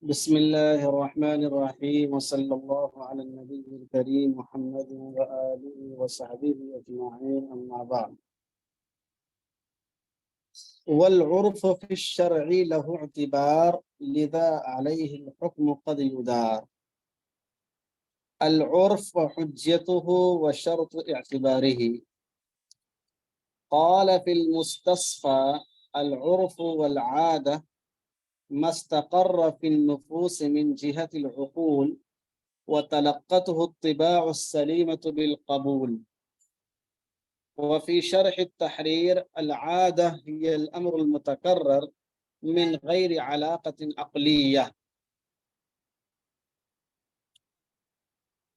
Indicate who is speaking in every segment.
Speaker 1: بسم الله الرحمن الرحيم وصلى الله على النبي الكريم محمد وآله وصحبه أجمعين أما بعد. والعرف في الشرع له اعتبار لذا عليه الحكم قد يدار. العرف حجته وشرط اعتباره. قال في المستصفى العرف والعادة ما استقر في النفوس من جهة العقول وتلقته الطباع السليمة بالقبول. وفي شرح التحرير العادة هي الأمر المتكرر من غير علاقة عقلية.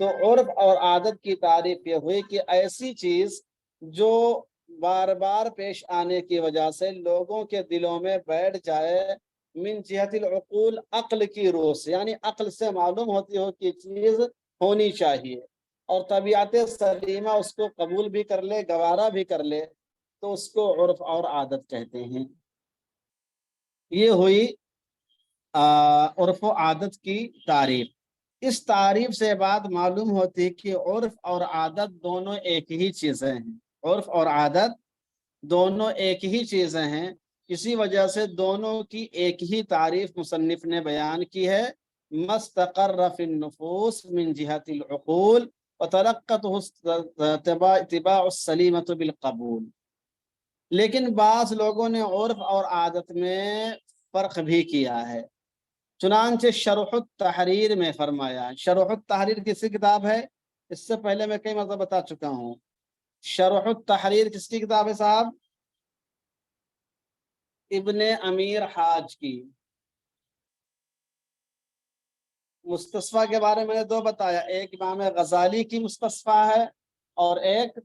Speaker 1: تو عرف اور عادت کی تعریف یہ ہوئی کہ ایسی چیز جو بار بار پیش آنے کی وجہ سے لوگوں کے دلوں میں بیٹھ جائے، من جہت العقول، عقل کی روح سے، یعنی عقل سے معلوم ہوتی ہو کہ چیز ہونی چاہیے، اور طبیعت سلیمہ اس کو قبول بھی کر لے، گوارا بھی کر لے، تو اس کو عرف اور عادت کہتے ہیں۔ یہ ہوئی عرف و عادت کی تعریف۔ اس تعریف سے بات معلوم ہوتی ہے کہ عرف اور عادت دونوں ایک ہی چیزیں ہیں۔ عرف اور عادت دونوں ایک ہی چیزیں ہیں، اسی وجہ سے دونوں کی ایک ہی تعریف مصنف نے بیان کی ہے، مستقر فی النفوس من جہت العقول وتلقته اتباع السلیمۃ بالقبول۔ لیکن بعض لوگوں نے عرف اور عادت میں فرق بھی کیا ہے، چنانچہ شرح التحریر میں فرمایا۔ شرح التحریر کس کی کتاب ہے؟ اس سے پہلے میں کئی مرتبہ بتا چکا ہوں۔ شرح التحریر کس کی کتاب ہے صاحب؟ ابن امیر حاج کی۔ مستصفیٰ کے بارے میں نے دو بتایا، ایک امام غزالی کی مستصفیٰ ہے اور ایک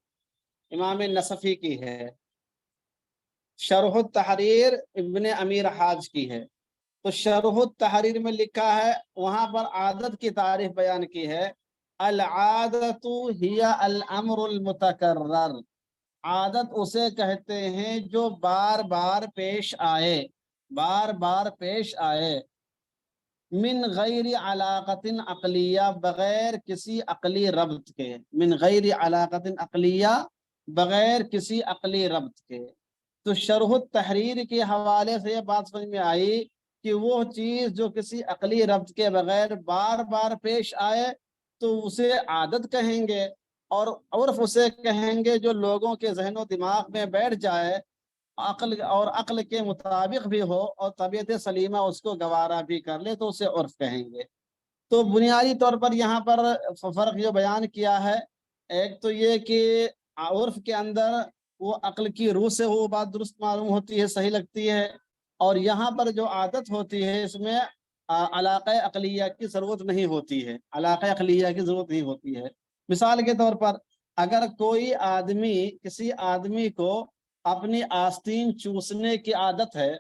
Speaker 1: امام نصفی کی ہے۔ شرح التحریر ابن امیر حاج کی ہے۔ تو شرح التحریر میں لکھا ہے، وہاں پر عادت کی تعریف بیان کی ہے، العادت ہی الامر المتکرر۔ عادت اسے کہتے ہیں جو بار بار پیش آئے، بار بار پیش آئے، من غیر علاقت عقلیہ، بغیر کسی عقلی ربط کے، من غیر علاقت عقلیہ، بغیر کسی عقلی ربط کے۔ تو شرح التحریر کے حوالے سے یہ بات سمجھ میں آئی کہ وہ چیز جو کسی عقلی ربط کے بغیر بار بار پیش آئے تو اسے عادت کہیں گے، اور عرف اسے کہیں گے جو لوگوں کے ذہن و دماغ میں بیٹھ جائے، عقل کے مطابق بھی ہو اور طبیعت سلیمہ اس کو گوارا بھی کر لے، تو اسے عرف کہیں گے۔ تو بنیادی طور پر یہاں پر فرق جو بیان کیا ہے، ایک تو یہ کہ عرف کے اندر وہ عقل کی روح سے وہ بات درست معلوم ہوتی ہے، صحیح لگتی ہے، اور یہاں پر جو عادت ہوتی ہے اس میں علاقہ عقلیہ کی ضرورت نہیں ہوتی ہے، علاقہ عقلیہ کی ضرورت نہیں ہوتی ہے۔ مثال کے طور پر اگر کوئی آدمی، کسی آدمی کو اپنی آستین چوسنے کی عادت ہے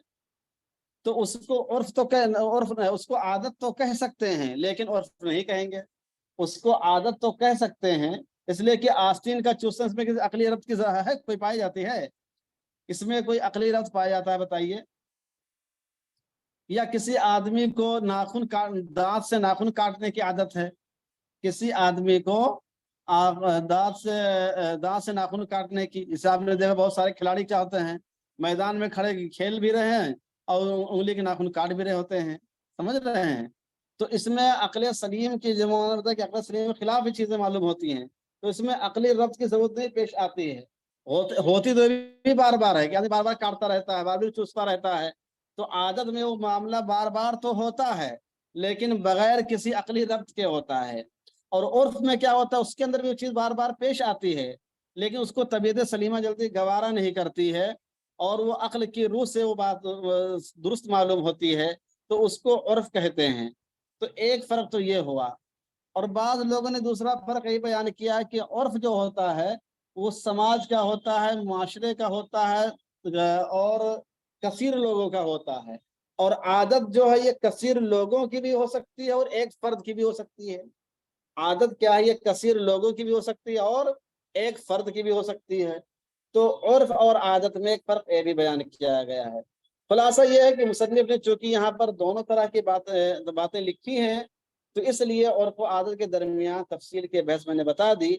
Speaker 1: تو اس کو اس کو عادت تو کہہ سکتے ہیں لیکن عرف نہیں کہیں گے۔ اس کو عادت تو کہہ سکتے ہیں اس لیے کہ آستین کا چوسنے میں کسی عقلی ربط کی ہے، کوئی پائی جاتی ہے؟ اس میں کوئی عقلی ربط پایا جاتا ہے بتائیے؟ یا کسی آدمی کو دانت سے ناخن کاٹنے کی عادت ہے، کسی آدمی کو دانت سے ناخن کاٹنے کی، جسے آپ نے دیکھا بہت سارے کھلاڑی کیا ہوتے ہیں، میدان میں کھڑے کھیل بھی رہے ہیں اور انگلی کے ناخن کاٹ بھی رہے ہوتے ہیں، سمجھ رہے ہیں؟ تو اس میں عقل سلیم کی ضمانت ہے کہ عقل سلیم کے خلاف بھی چیزیں معلوم ہوتی ہیں، تو اس میں عقلی ربط کی ضرورت نہیں پیش آتی ہے۔ ہوتی تو بھی بار بار ہے کہ آدمی بار بار کاٹتا رہتا ہے، بار بار چوستا رہتا ہے، تو عادت میں وہ معاملہ بار بار تو ہوتا ہے لیکن بغیر کسی عقلی ربط کے ہوتا ہے۔ اور عرف میں کیا ہوتا ہے، اس کے اندر بھی وہ چیز بار بار پیش آتی ہے لیکن اس کو طبیعت سلیمہ جلدی گوارا نہیں کرتی ہے اور وہ عقل کی روح سے وہ بات درست معلوم ہوتی ہے، تو اس کو عرف کہتے ہیں۔ تو ایک فرق تو یہ ہوا، اور بعض لوگوں نے دوسرا فرق یہ بیان کیا کہ عرف جو ہوتا ہے وہ سماج کا ہوتا ہے، معاشرے کا ہوتا ہے اور کثیر لوگوں کا ہوتا ہے، اور عادت جو ہے یہ کثیر لوگوں کی بھی ہو سکتی ہے اور ایک فرد کی بھی ہو سکتی ہے۔ عادت کیا ہے، یہ کثیر لوگوں کی بھی ہو سکتی ہے اور ایک فرد کی بھی ہو سکتی ہے۔ تو عرف اور عادت میں ایک فرق یہ بھی بیان کیا گیا ہے۔ خلاصہ یہ ہے کہ مصنف نے چونکہ یہاں پر دونوں طرح کی باتیں لکھی ہیں تو اس لیے عرف و عادت کے درمیان تفصیل کے بحث میں نے بتا دی۔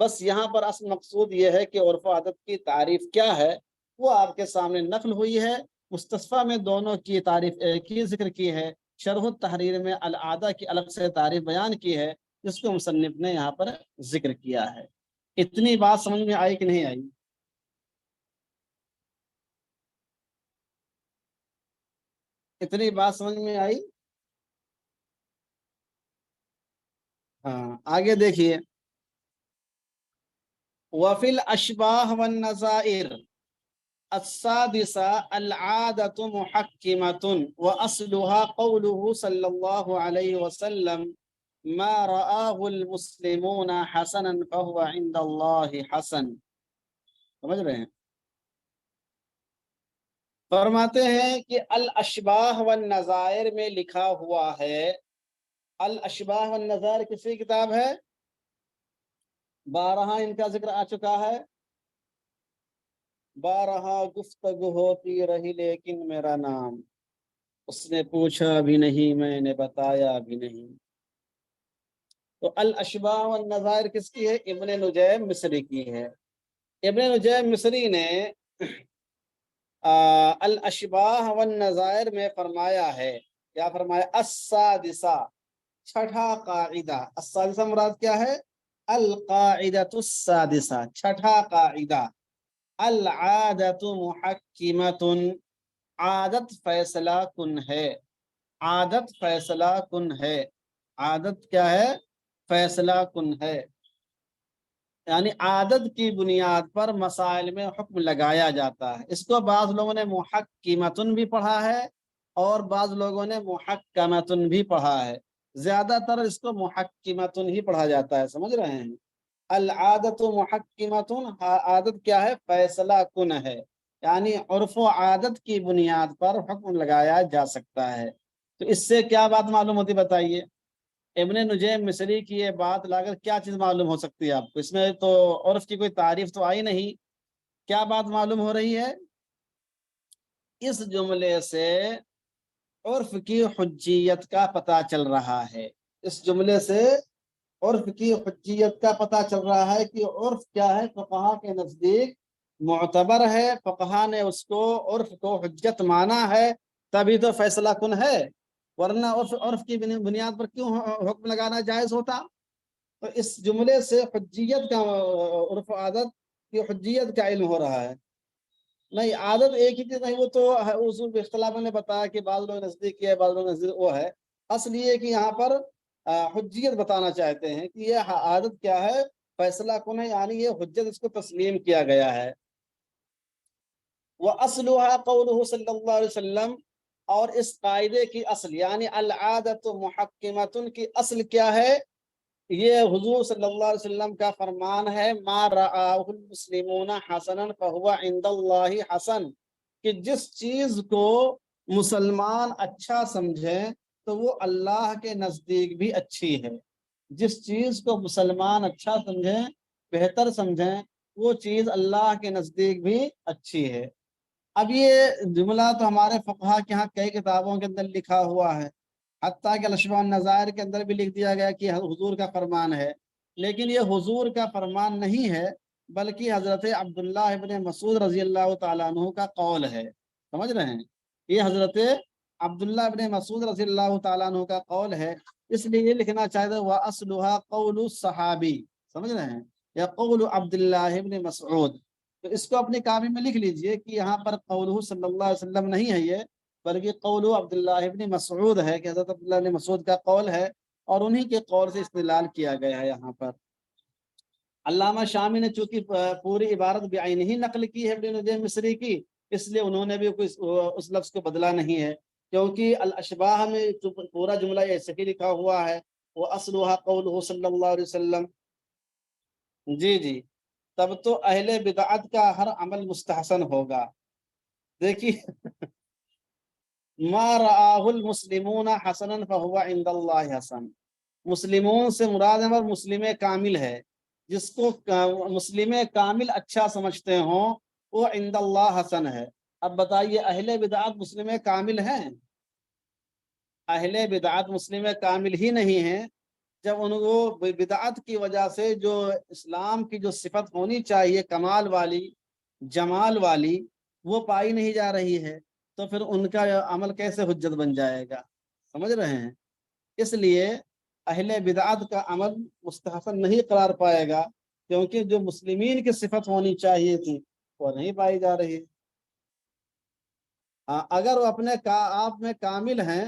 Speaker 1: بس یہاں پر اصل مقصود یہ ہے کہ عرف و عادت کی تعریف کیا ہے وہ آپ کے سامنے نقل ہوئی ہے۔ مستصفیٰ میں دونوں کی تعریف ایک ہی ذکر کی ہے، شرح التحریر میں العادہ کی الگ سے تعریف بیان کی ہے جس کو مصنف نے یہاں پر ذکر کیا ہے۔ اتنی بات سمجھ میں آئی کہ نہیں آئی؟ اتنی بات سمجھ میں آئی؟ ہاں آگے دیکھیے، وفی الاشباہ والنظائر السادسة العادة محكمة وأصلها قوله صلى الله عليه وسلم ما رآه المسلمون حسنا فهو عند اللہ حسن. سمجھ رہے ہیں؟ فرماتے ہیں کہ الاشباہ والنظائر میں لکھا ہوا ہے. الاشباہ والنظائر کسی کتاب ہے؟ بارہا ان کا ذکر آ چکا ہے. بارہا گفتگو ہوتی رہی لیکن میرا نام اس نے پوچھا بھی نہیں، میں نے بتایا بھی نہیں. تو الاشباہ والنظائر کس کی ہے؟ ابن نجیم مصری کی ہے. ابن نجیم مصری نے الاشباہ والنظائر میں فرمایا ہے، کیا فرمایا؟ السادسہ، چھٹا قاعدہ. السادسہ مراد کیا ہے؟ القاعدۃ السادسہ، چھٹا قاعدہ. العادۃ محکمۃ، عادت فیصلہ کن ہے. عادت فیصلہ کن ہے. عادت کیا ہے؟ فیصلہ کن ہے. یعنی عادت کی بنیاد پر مسائل میں حکم لگایا جاتا ہے. اس کو بعض لوگوں نے محکمۃن بھی پڑھا ہے اور بعض لوگوں نے محکمۃن بھی پڑھا ہے. زیادہ تر اس کو محکمۃن ہی پڑھا جاتا ہے. سمجھ رہے ہیں؟ العادت محکمۃن، عادت کیا ہے؟ فیصلہ کن ہے. یعنی عرف و عادت کی بنیاد پر حکم لگایا جا سکتا ہے. تو اس سے کیا بات معلوم ہوتی بتائیے؟ ابن نجیم مصری کی یہ بات لا کر کیا چیز معلوم ہو سکتی ہے آپ کو؟ اس میں تو عرف کی کوئی تعریف تو آئی نہیں. کیا بات معلوم ہو رہی ہے؟ اس جملے سے عرف کی حجیت کا پتہ چل رہا ہے. اس جملے سے عرف کی حجیت کا پتہ چل رہا ہے کہ عرف کیا ہے؟ فقہا کے نزدیک معتبر ہے. فقہا نے اس کو، عرف کو حجت مانا ہے، تبھی تو فیصلہ کن ہے. ورنہ عرف کی بنیاد پر کیوں حکم لگانا جائز ہوتا؟ تو اس جملے سے حجیت کا، عرف عادت کی حجیت کا علم ہو رہا ہے. نہیں، عادت ایک ہی چیز نہیں، وہ تو اصول اختلاف نے بتایا کہ بعض لوگ نزدیک ہے، بعض لوگ نزدیک وہ ہے. اصل یہ کہ یہاں پر حجیت بتانا چاہتے ہیں کہ یہ عادت کیا ہے؟ فیصلہ کن ہے. یعنی یہ حجت اس کو تسلیم کیا گیا ہے. وَأَصْلُهَا قَوْلُهُ صلی اللہ علیہ وسلم، اور اس قاعدے کی اصل یعنی العادت محکمۃ کی اصل کیا ہے؟ یہ حضور صلی اللہ علیہ وسلم کا فرمان ہے، ما رآہ المسلمون حسنا فہو عند اللہ حسن، کہ جس چیز کو مسلمان اچھا سمجھیں تو وہ اللہ کے نزدیک بھی اچھی ہے. جس چیز کو مسلمان اچھا سمجھیں، بہتر سمجھیں، وہ چیز اللہ کے نزدیک بھی اچھی ہے. اب یہ جملہ تو ہمارے فقہا کے ہاں کئی کتابوں کے اندر لکھا ہوا ہے، حتیٰ کہ الاشباہ والنظائر کے اندر بھی لکھ دیا گیا کہ حضور کا فرمان ہے. لیکن یہ حضور کا فرمان نہیں ہے، بلکہ حضرت عبداللہ ابن مسعود رضی اللہ تعالیٰ عنہ کا قول ہے. سمجھ رہے ہیں؟ یہ حضرت عبداللہ ابن مسعود رضی اللہ تعالیٰ عنہ کا قول ہے. اس لیے یہ لکھنا چاہتے وَأَصْلُهَا قَوْلُ الصَّحَابِي. سمجھ رہے ہیں؟ یا قول عبداللہ ابن مسعود. تو اس کو اپنی کاپی میں لکھ لیجئے کہ یہاں پر قولہ صلی اللہ علیہ وسلم نہیں ہے یہ، بلکہ قول عبداللہ ابن مسعود ہے، کہ حضرت عبداللہ ابن مسعود کا قول ہے، اور انہی کے قول سے استدلال کیا گیا ہے. یہاں پر علامہ شامی نے چونکہ پوری عبارت بعینہ ہی نقل کی ہے ابن نجیم مصری کی، اس لیے انہوں نے بھی اس لفظ کو بدلا نہیں ہے، کیونکہ الاشباہ میں پورا جملہ ایسے ہی لکھا ہوا ہے، وَأَصْلُهَا قَوْلُهُ صلی اللہ علیہ وسلم. جی جی، تب تو اہل بدعت کا ہر عمل مستحسن ہوگا. دیکھیے ما رآہ المسلمون حسنا فہو عند اللہ حسن. مسلمون سے مراد ہے مسلم کامل ہے. جس کو مسلم کامل اچھا سمجھتے ہوں وہ عند اللہ حسن ہے. اب بتائیے اہل بدعت مسلم کامل ہیں؟ اہل بدعت مسلم کامل ہی نہیں ہیں. جب ان کو بدعت کی وجہ سے جو اسلام کی جو صفت ہونی چاہیے کمال والی، جمال والی، وہ پائی نہیں جا رہی ہے، تو پھر ان کا عمل کیسے حجت بن جائے گا؟ سمجھ رہے ہیں؟ اس لیے اہل بدعت کا عمل مستحسن نہیں قرار پائے گا، کیونکہ جو مسلمین کی صفت ہونی چاہیے تھی وہ نہیں پائی جا رہی. اگر وہ اپنے آپ میں کامل ہیں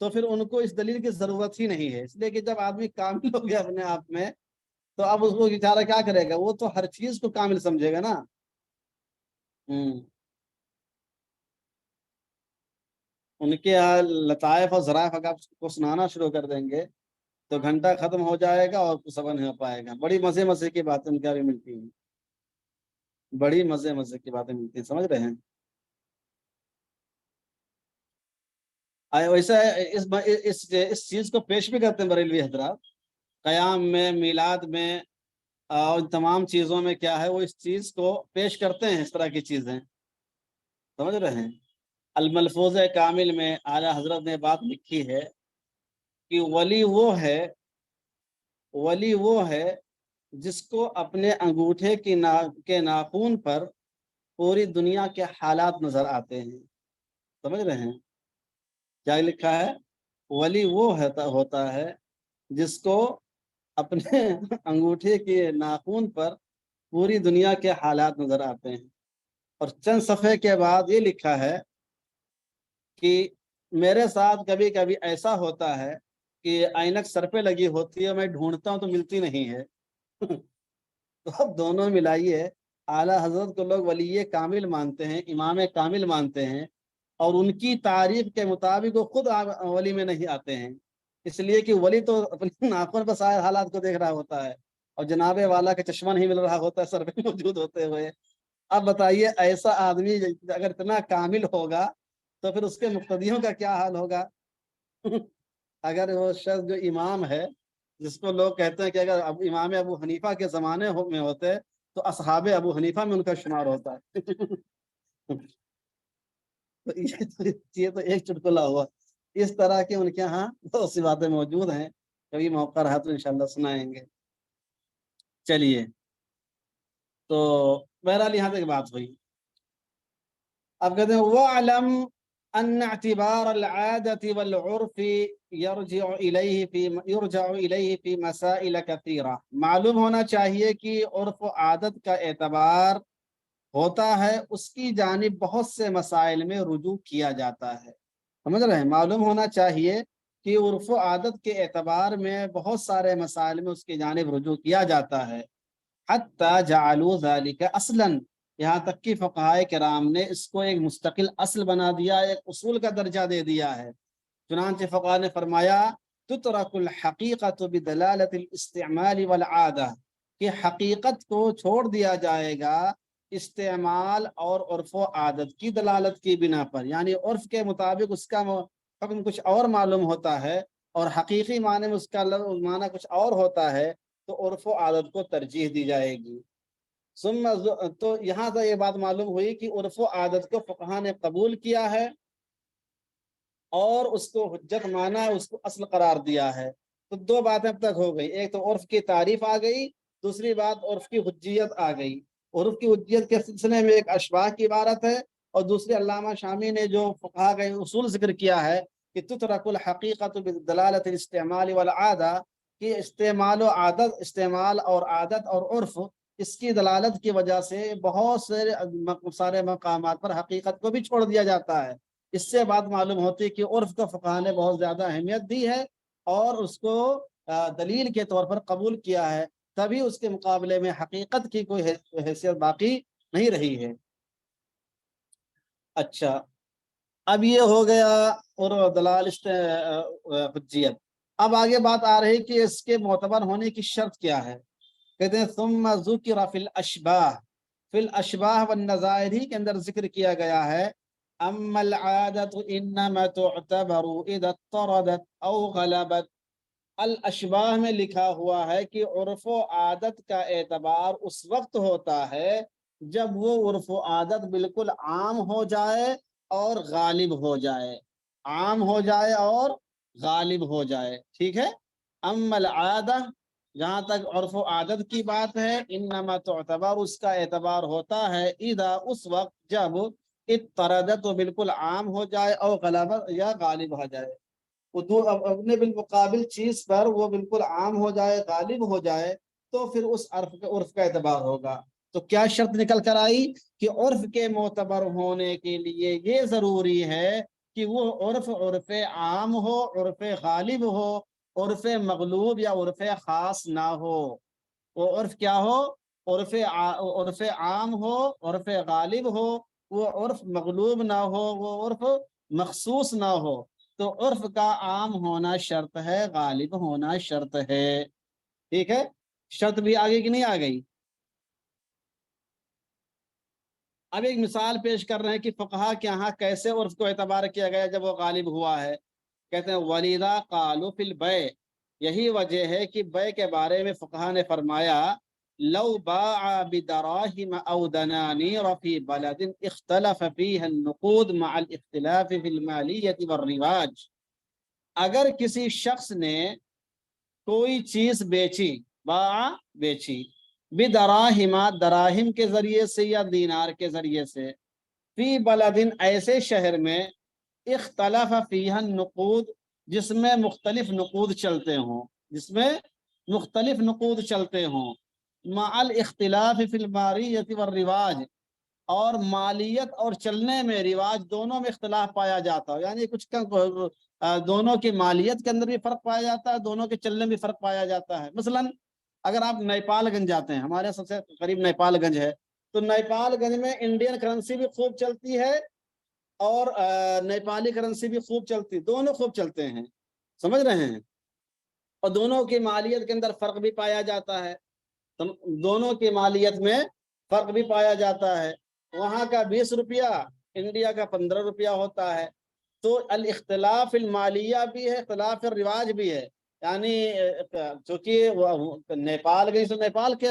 Speaker 1: تو پھر ان کو اس دلیل کی ضرورت ہی نہیں ہے. اس لیے کہ جب آدمی کامل ہو گیا اپنے آپ میں تو اب اس کو بیچارہ کیا کرے گا؟ وہ تو ہر چیز کو کامل سمجھے گا نا. ان کے لطائف اور ظرائف اگر آپ کو سنانا شروع کر دیں گے تو گھنٹہ ختم ہو جائے گا اور سبق نہیں ہو پائے گا. بڑی مزے مزے کی باتیں ان کے بھی ملتی ہیں, بڑی مزے مزے کی باتیں ملتی ہیں, سمجھ رہے ہیں. ویسا اس چیز کو پیش بھی کرتے ہیں بریلوی حضرات, قیام میں, میلاد میں اور تمام چیزوں میں کیا ہے, وہ اس چیز کو پیش کرتے ہیں, اس طرح کی چیزیں, سمجھ رہے ہیں. الملفوظ کامل میں اعلیٰ حضرت نے بات لکھی ہے کہ ولی وہ ہے جس کو اپنے انگوٹھے کے ناخون پر پوری دنیا کے حالات نظر آتے ہیں. سمجھ رہے ہیں کیا لکھا ہے؟ ولی وہ ہوتا ہے جس کو اپنے انگوٹھے کے ناخون پر پوری دنیا کے حالات نظر آتے ہیں. اور چند صفحے کے بعد یہ لکھا ہے کہ میرے ساتھ کبھی کبھی ایسا ہوتا ہے کہ عینک سر پہ لگی ہوتی ہے, میں ڈھونڈتا ہوں تو ملتی نہیں ہے. تو اب دونوں ملائیے, اعلیٰ حضرت کو لوگ ولی کامل مانتے ہیں, امام کامل مانتے ہیں, اور ان کی تعریف کے مطابق وہ خود ولی میں نہیں آتے ہیں, اس لیے کہ ولی تو اپنی آنکھوں پر سارے حالات کو دیکھ رہا ہوتا ہے, اور جناب والا کا چشمہ نہیں مل رہا ہوتا ہے سر پہ موجود ہوتے ہوئے. اب بتائیے ایسا آدمی اگر اتنا کامل ہوگا تو پھر اس کے مقتدیوں کا کیا حال ہوگا؟ اگر وہ شخص جو امام ہے, جس کو لوگ کہتے ہیں کہ اگر امام ابو حنیفہ کے زمانے میں ہوتے تو اصحاب ابو حنیفہ میں ان کا شمار ہوتا ہے. تو یہ تو ایک چٹکلا ہوا. اس طرح کے ان کے ہاں بہت سی باتیں موجود ہیں, کبھی موقع رہا تو انشاءاللہ سنائیں گے. چلیے, تو بہرحال یہاں تک بات ہوئی. اب کہتے ہیں وَاعْلَمْ أَنَّ اعْتِبَارَ الْعَادَةِ وَالْعُرْفِ يَرْجِعُ إِلَيْهِ فِي مَسَائِلَ كَثِيرَةٍ. معلوم ہونا چاہیے کہ عرف و عادت کا اعتبار ہوتا ہے, اس کی جانب بہت سے مسائل میں رجوع کیا جاتا ہے. سمجھ رہے ہیں, معلوم ہونا چاہیے کہ عرف و عادت کے اعتبار میں بہت سارے مسائل میں اس کی جانب رجوع کیا جاتا ہے. حتی جعلوا ذلک اصلا, یہاں تک کہ فقہائے کرام نے اس کو ایک مستقل اصل بنا دیا, ایک اصول کا درجہ دے دیا ہے. چنانچہ فقہاء نے فرمایا تترک الحقیقت بدلالت الاستعمال والعادہ, کہ حقیقت کو چھوڑ دیا جائے گا استعمال اور عرف و عادت کی دلالت کی بنا پر. یعنی عرف کے مطابق اس کا حکم کچھ اور معلوم ہوتا ہے, اور حقیقی معنی میں اس کا معنی کچھ اور ہوتا ہے, تو عرف و عادت کو ترجیح دی جائے گی. تو یہاں سے یہ بات معلوم ہوئی کہ عرف و عادت کو فقہاء نے قبول کیا ہے اور اس کو حجت مانا ہے, اس کو اصل قرار دیا ہے. تو دو باتیں اب تک ہو گئی, ایک تو عرف کی تعریف آ گئی, دوسری بات عرف کی حجیت آ گئی. عرف کی حجیت کے سلسلے میں ایک اشباہ کی عبارت ہے, اور دوسری علامہ شامی نے جو فقہاء کا اصول ذکر کیا ہے کہ تترک الحقیقت بدلالت الاستعمال والعادہ, کہ استعمال اور عادت اور عرف, اس کی دلالت کی وجہ سے بہت سارے مقامات پر حقیقت کو بھی چھوڑ دیا جاتا ہے. اس سے بات معلوم ہوتی ہے کہ عرف کو فقہاء نے بہت زیادہ اہمیت دی ہے اور اس کو دلیل کے طور پر قبول کیا ہے, تبھی اس کے مقابلے میں حقیقت کی کوئی حیثیت باقی نہیں رہی ہے. اچھا, اب یہ ہو گیا اور دلال حجیت. اب آگے بات آ رہی کہ اس کے معتبر ہونے کی شرط کیا ہے. کہتے ہیں ثم ذکر فی الاشباہ والنظائر ہی کے اندر ذکر کیا گیا ہے اما العادت انما تعتبر اذا اضطردت او غلبت. الاشباہ میں لکھا ہوا ہے کہ عرف و عادت کا اعتبار اس وقت ہوتا ہے جب وہ عرف و عادت بالکل عام ہو جائے اور غالب ہو جائے, عام ہو جائے اور غالب ہو جائے. ٹھیک ہے, اما العادہ, جہاں تک عرف و عادت کی بات ہے, انما تعتبر, اس کا اعتبار ہوتا ہے اذا, اس وقت جب اضطردت, تو بالکل عام ہو جائے, اور غلبت, یا غالب ہو جائے. اپنے بالمقابل چیز پر وہ بالکل عام ہو جائے, غالب ہو جائے, تو پھر اس عرف کا اعتبار ہوگا. تو کیا شرط نکل کر آئی کہ عرف کے معتبر ہونے کے لیے یہ ضروری ہے کہ وہ عرف عام ہو, عرف غالب ہو, عرف مغلوب یا عرف خاص نہ ہو. وہ عرف کیا ہو؟ عرف عام ہو, عرف غالب ہو, وہ عرف مغلوب نہ ہو, وہ عرف مخصوص نہ ہو. تو عرف کا عام ہونا شرط ہے، غالب ہونا شرط ہے، ٹھیک ہے؟ شرط بھی آگے کی نہیں آ گئی؟ اب ایک مثال پیش کر رہے ہیں کہ فقہا کے یہاں کیسے عرف کو اعتبار کیا گیا جب وہ غالب ہوا ہے۔ کہتے ہیں ولیدہ قالوا فی البیع، یہی وجہ ہے کہ بے کے بارے میں فقہا نے فرمایا لو باع بدراہم او دنانیر فی بلد اختلف فیہ النقود مع الاختلاف فی المالیت والرواج، اگر کسی شخص نے کوئی چیز بیچی، باع بیچی، بدراہم دراہم کے ذریعے سے یا دینار کے ذریعے سے، فی بلدن ایسے شہر میں، اختلاف فیہ النقود جس میں مختلف نقود چلتے ہوں، جس میں مختلف نقود چلتے ہوں، مع الاختلاف فی المالیت والرواج، اور مالیت اور چلنے میں، رواج دونوں میں اختلاف پایا جاتا ہو، یعنی کچھ دونوں کی مالیت کے اندر بھی فرق پایا جاتا ہے، دونوں کے چلنے میں فرق پایا جاتا ہے۔ مثلا اگر آپ نیپال گنج جاتے ہیں، ہمارے سب سے قریب نیپال گنج ہے، تو نیپال گنج میں انڈین کرنسی بھی خوب چلتی ہے اور نیپالی کرنسی بھی خوب چلتی، دونوں خوب چلتے ہیں، سمجھ رہے ہیں؟ اور دونوں کی مالیت کے اندر فرق بھی پایا جاتا ہے، دونوں کی مالیت میں فرق بھی پایا جاتا ہے، وہاں کا 20 روپیہ انڈیا کا 15 روپیہ ہوتا ہے۔ تو الاختلاف المالیہ بھی ہے، اختلاف الرواج بھی ہے، یعنی چونکہ نیپال گئی تو نیپال کے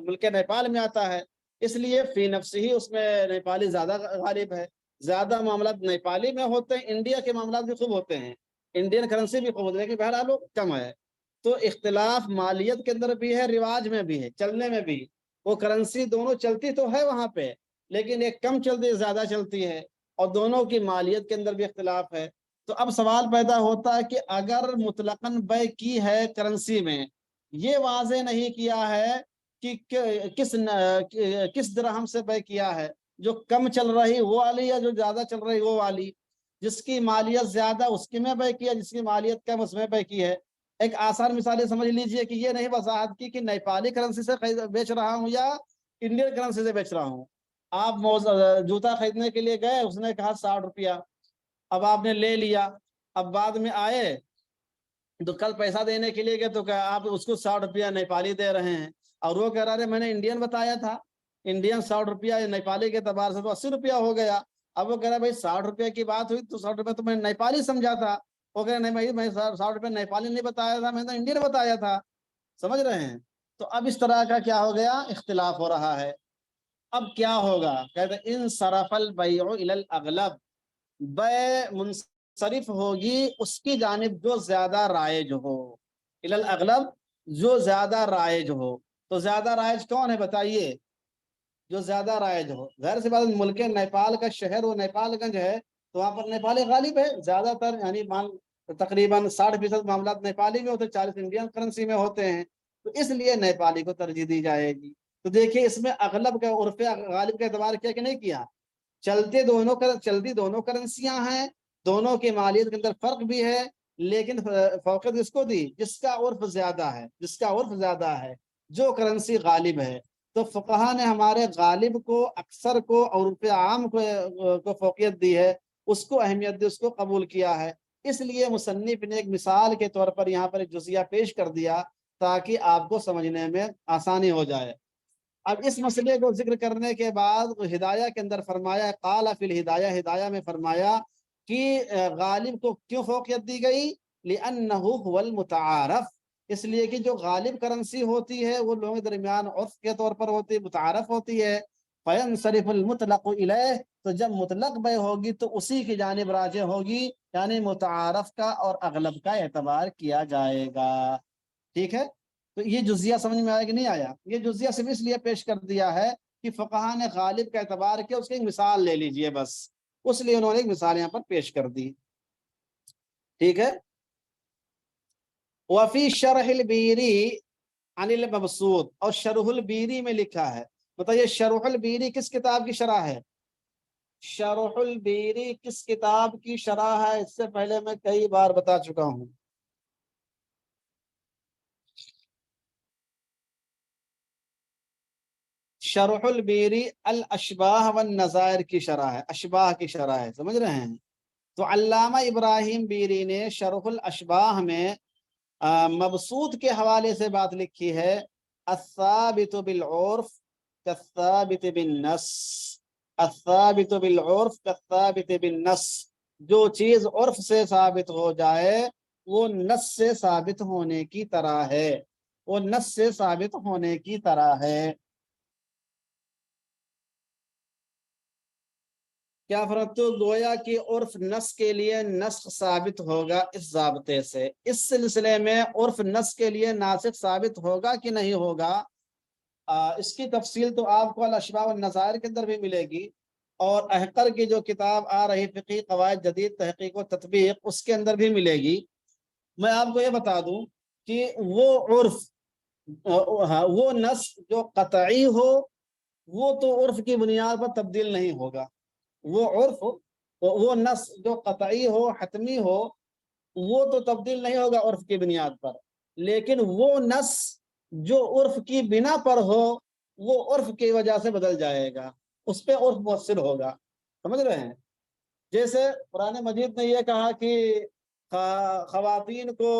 Speaker 1: ملک نیپال میں آتا ہے، اس لیے فی نفس ہی اس میں نیپالی زیادہ غالب ہے، زیادہ معاملات نیپالی میں ہوتے ہیں، انڈیا کے معاملات بھی خوب ہوتے ہیں، انڈین کرنسی بھی خوب ہوتے ہیں، لیکن بہرحال کم ہے۔ تو اختلاف مالیت کے اندر بھی ہے، رواج میں بھی ہے، چلنے میں بھی، وہ کرنسی دونوں چلتی تو ہے وہاں پہ، لیکن ایک کم چلتی ہے، زیادہ چلتی ہے، اور دونوں کی مالیت کے اندر بھی اختلاف ہے۔ تو اب سوال پیدا ہوتا ہے کہ اگر مطلقاً بے کی ہے کرنسی میں، یہ واضح نہیں کیا ہے کہ کس درہم سے بے کیا ہے، جو کم چل رہی وہ والی یا جو زیادہ چل رہی وہ والی، جس کی مالیت زیادہ اس کی میں بے کیا، جس کی مالیت کم اس میں بے کی ہے۔ ایک آسان مثال سمجھ لیجئے کہ یہ نہیں وضاحت کی کہ نیپالی کرنسی سے بیچ رہا ہوں یا انڈین کرنسی سے بیچ رہا ہوں۔ آپ جوتا خریدنے کے لیے گئے، اس نے کہا 60 روپیہ، اب آپ نے لے لیا، اب بعد میں آئے تو کل پیسہ دینے کے لیے گئے تو آپ اس کو 60 روپیہ نیپالی دے رہے ہیں، اور وہ کہہ رہا ہے میں نے انڈین بتایا تھا، انڈین 60 روپیہ نیپالی کے اعتبار سے تو 80 روپیہ ہو گیا۔ اب وہ کہہ رہا ہے بھائی 60 روپیہ کی بات ہوئی تو 60 روپیہ تو میں نے نیپالی سمجھا تھا، وہ کہہ رہا نہیں بھائی میں 60 روپیہ نیپالی نہیں بتایا تھا، میں نے انڈین بتایا تھا، سمجھ رہے ہیں؟ تو اب اس طرح کا کیا ہو گیا، اختلاف ہو رہا ہے۔ اب کیا ہوگا، کہتے ہیں انصرف البیع الی الاغلب، بے منصرف ہوگی اس کی جانب جو زیادہ رائج ہو، الی الاغلب جو زیادہ رائج ہو۔ تو زیادہ رائج کون ہے بتائیے؟ جو زیادہ رائج ہو، ظاہر سی بات ملک نیپال کا شہر وہ نیپال گنج ہے، تو وہاں پر نیپالی غالب ہے زیادہ تر، یعنی تقریباً 60% معاملات نیپالی میں ہوتے ہیں، 40 انڈین کرنسی میں ہوتے ہیں، تو اس لیے نیپالی کو ترجیح دی جائے گی۔ تو دیکھیے اس میں اغلب کا عرف غالب کا اعتبار کیا کہ نہیں کیا، چلتی دونوں کرنسیاں ہیں، دونوں کی مالیت کے اندر فرق بھی ہے، لیکن فوقیت کس کو دی؟ جس کا عرف زیادہ ہے، جس کا عرف زیادہ ہے، جو کرنسی غالب ہے۔ تو فقہا نے ہمارے غالب کو، اکثر کو، اور عرف عام کو فوقیت دی ہے، اس کو اہمیت دی، اس کو قبول کیا ہے۔ اس لیے مصنف نے ایک مثال کے طور پر یہاں پر ایک جزیہ پیش کر دیا تاکہ آپ کو سمجھنے میں آسانی ہو جائے۔ اب اس مسئلے کو ذکر کرنے کے بعد ہدایہ کے اندر فرمایا، قال فی الہدایہ، ہدایہ میں فرمایا کہ غالب کو کیوں فوقیت دی گئی، لأنہ هو المتعارف، اس لیے کہ جو غالب کرنسی ہوتی ہے وہ لوگوں کے درمیان عرف کے طور پر ہوتی ہے، متعارف ہوتی ہے۔ فینصرف المطلق الیہ، تو جب مطلق بے ہوگی تو اسی کی جانب راجع ہوگی، یعنی متعارف کا اور اغلب کا اعتبار کیا جائے گا، ٹھیک ہے؟ تو یہ جزیہ سمجھ میں آیا کہ نہیں آیا؟ یہ جزیہ صرف اس لیے پیش کر دیا ہے کہ فقہا نے غالب کا اعتبار کیا، اس کی ایک مثال لے لیجئے بس، اس لیے انہوں نے ایک مثال یہاں پر پیش کر دی، ٹھیک ہے؟ وفی شرح البیری عن المبسوط، اور شرح البیری میں لکھا ہے، بتائیے شرح البیری کس کتاب کی شرح ہے؟ شرح البیری کس کتاب کی شرح ہے؟ اس سے پہلے میں کئی بار بتا چکا ہوں۔ شرح البیری الاشباہ والنظائر کی شرح ہے، اشباہ کی شرح ہے، سمجھ رہے ہیں؟ تو علامہ ابراہیم بیری نے شرح الاشباح میں مبسوط کے حوالے سے بات لکھی ہے، الثابت بالعرف کالثابت بالنص، الثابت بالعرف کالثابت بالنص، جو چیز عرف سے ثابت ہو جائے وہ نص سے ثابت ہونے کی طرح ہے، وہ نص سے ثابت ہونے کی طرح ہے۔ کیا فرق؟ تو گویا کہ عرف نص کے لیے نسخ ثابت ہوگا اس ضابطے سے، اس سلسلے میں عرف نص کے لیے ناسخ ثابت ہوگا کہ نہیں ہوگا، اس کی تفصیل تو آپ کو الاشباح والنظائر کے اندر بھی ملے گی، اور احقر کی جو کتاب آ رہی فقہی قواعد جدید تحقیق و تطبیق، اس کے اندر بھی ملے گی۔ میں آپ کو یہ بتا دوں کہ وہ عرف، وہ نص جو قطعی ہو وہ تو عرف کی بنیاد پر تبدیل نہیں ہوگا، وہ عرف، وہ نص جو قطعی ہو حتمی ہو وہ تو تبدیل نہیں ہوگا عرف کی بنیاد پر، لیکن وہ نص جو عرف کی بنا پر ہو وہ عرف کی وجہ سے بدل جائے گا، اس پہ عرف مؤثر ہوگا۔ سمجھ رہے ہیں؟ جیسے قرآن مجید نے یہ کہا کہ خواتین کو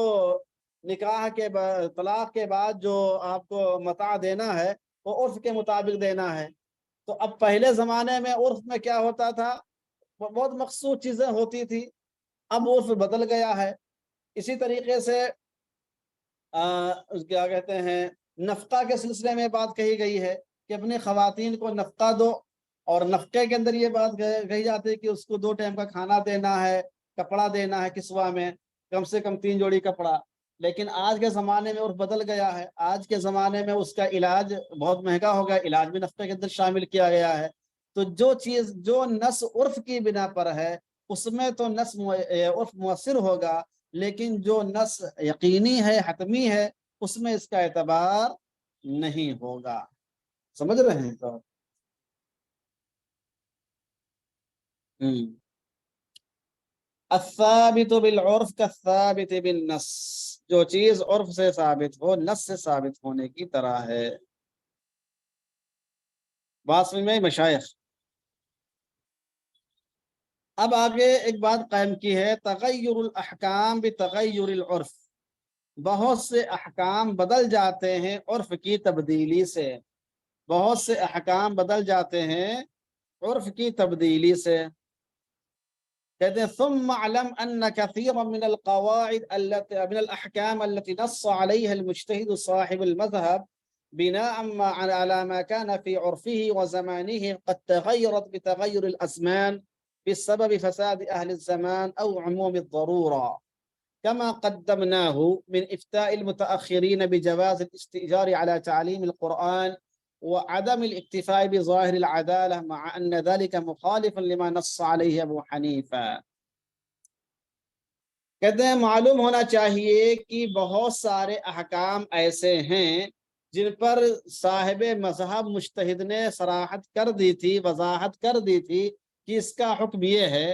Speaker 1: نکاح کے طلاق کے بعد جو آپ کو متاع دینا ہے وہ عرف کے مطابق دینا ہے، تو اب پہلے زمانے میں عرف میں کیا ہوتا تھا، بہت مخصوص چیزیں ہوتی تھی، اب عرف بدل گیا ہے۔ اسی طریقے سے کیا کہتے ہیں، نفقہ کے سلسلے میں بات کہی گئی ہے کہ اپنی خواتین کو نفقہ دو، اور نفقے کے اندر یہ بات کہی جاتی ہے کہ اس کو 2 ٹائم کا کھانا دینا ہے، کپڑا دینا ہے، کسوہ میں کم سے کم 3 جوڑی کپڑا۔ لیکن آج کے زمانے میں عرف بدل گیا ہے، آج کے زمانے میں اس کا علاج بہت مہنگا ہو گیا، علاج بھی نفقے کے اندر شامل کیا گیا ہے۔ تو جو چیز جو نص عرف کی بنا پر ہے اس میں تو نص عرف مؤثر ہوگا، لیکن جو نص یقینی ہے حتمی ہے اس میں اس کا اعتبار نہیں ہوگا۔ سمجھ رہے ہیں؟ تو الثابت بالعرف کالثابت بالنص، جو چیز عرف سے ثابت ہو نص سے ثابت ہونے کی طرح ہے۔ بات سمجھ میں مشائخ؟ اب آگے ایک بات قائم کی ہے، تغیر الاحکام بتغیر العرف، بہت سے احکام بدل جاتے ہیں عرف کی تبدیلی سے، بہت سے احکام بدل جاتے ہیں عرف کی تبدیلی سے۔ کہتے ہیں ثم اعلم ان كثيرا من القواعد من الاحكام التي نص عليها المجتهد صاحب المذهب بناء على ما كان في عرفه وزمانه قد تغيرت بتغير الازمان بسبب فساد اهل الزمان او عموم الضروره، كما قدمناه من افتاء المتاخرين بجواز الاستئجار على تعليم القرآن وعدم الاكتفاء بظاهر العدالة، مع أن ذلك مخالف لما نص عليه ابو حنیفہ۔ کہتے ہیں معلوم ہونا چاہیے کہ بہت سارے احکام ایسے ہیں جن پر صاحب مذہب مجتہد نے صراحت کر دی تھی، وضاحت کر دی تھی کہ اس کا حکم یہ ہے،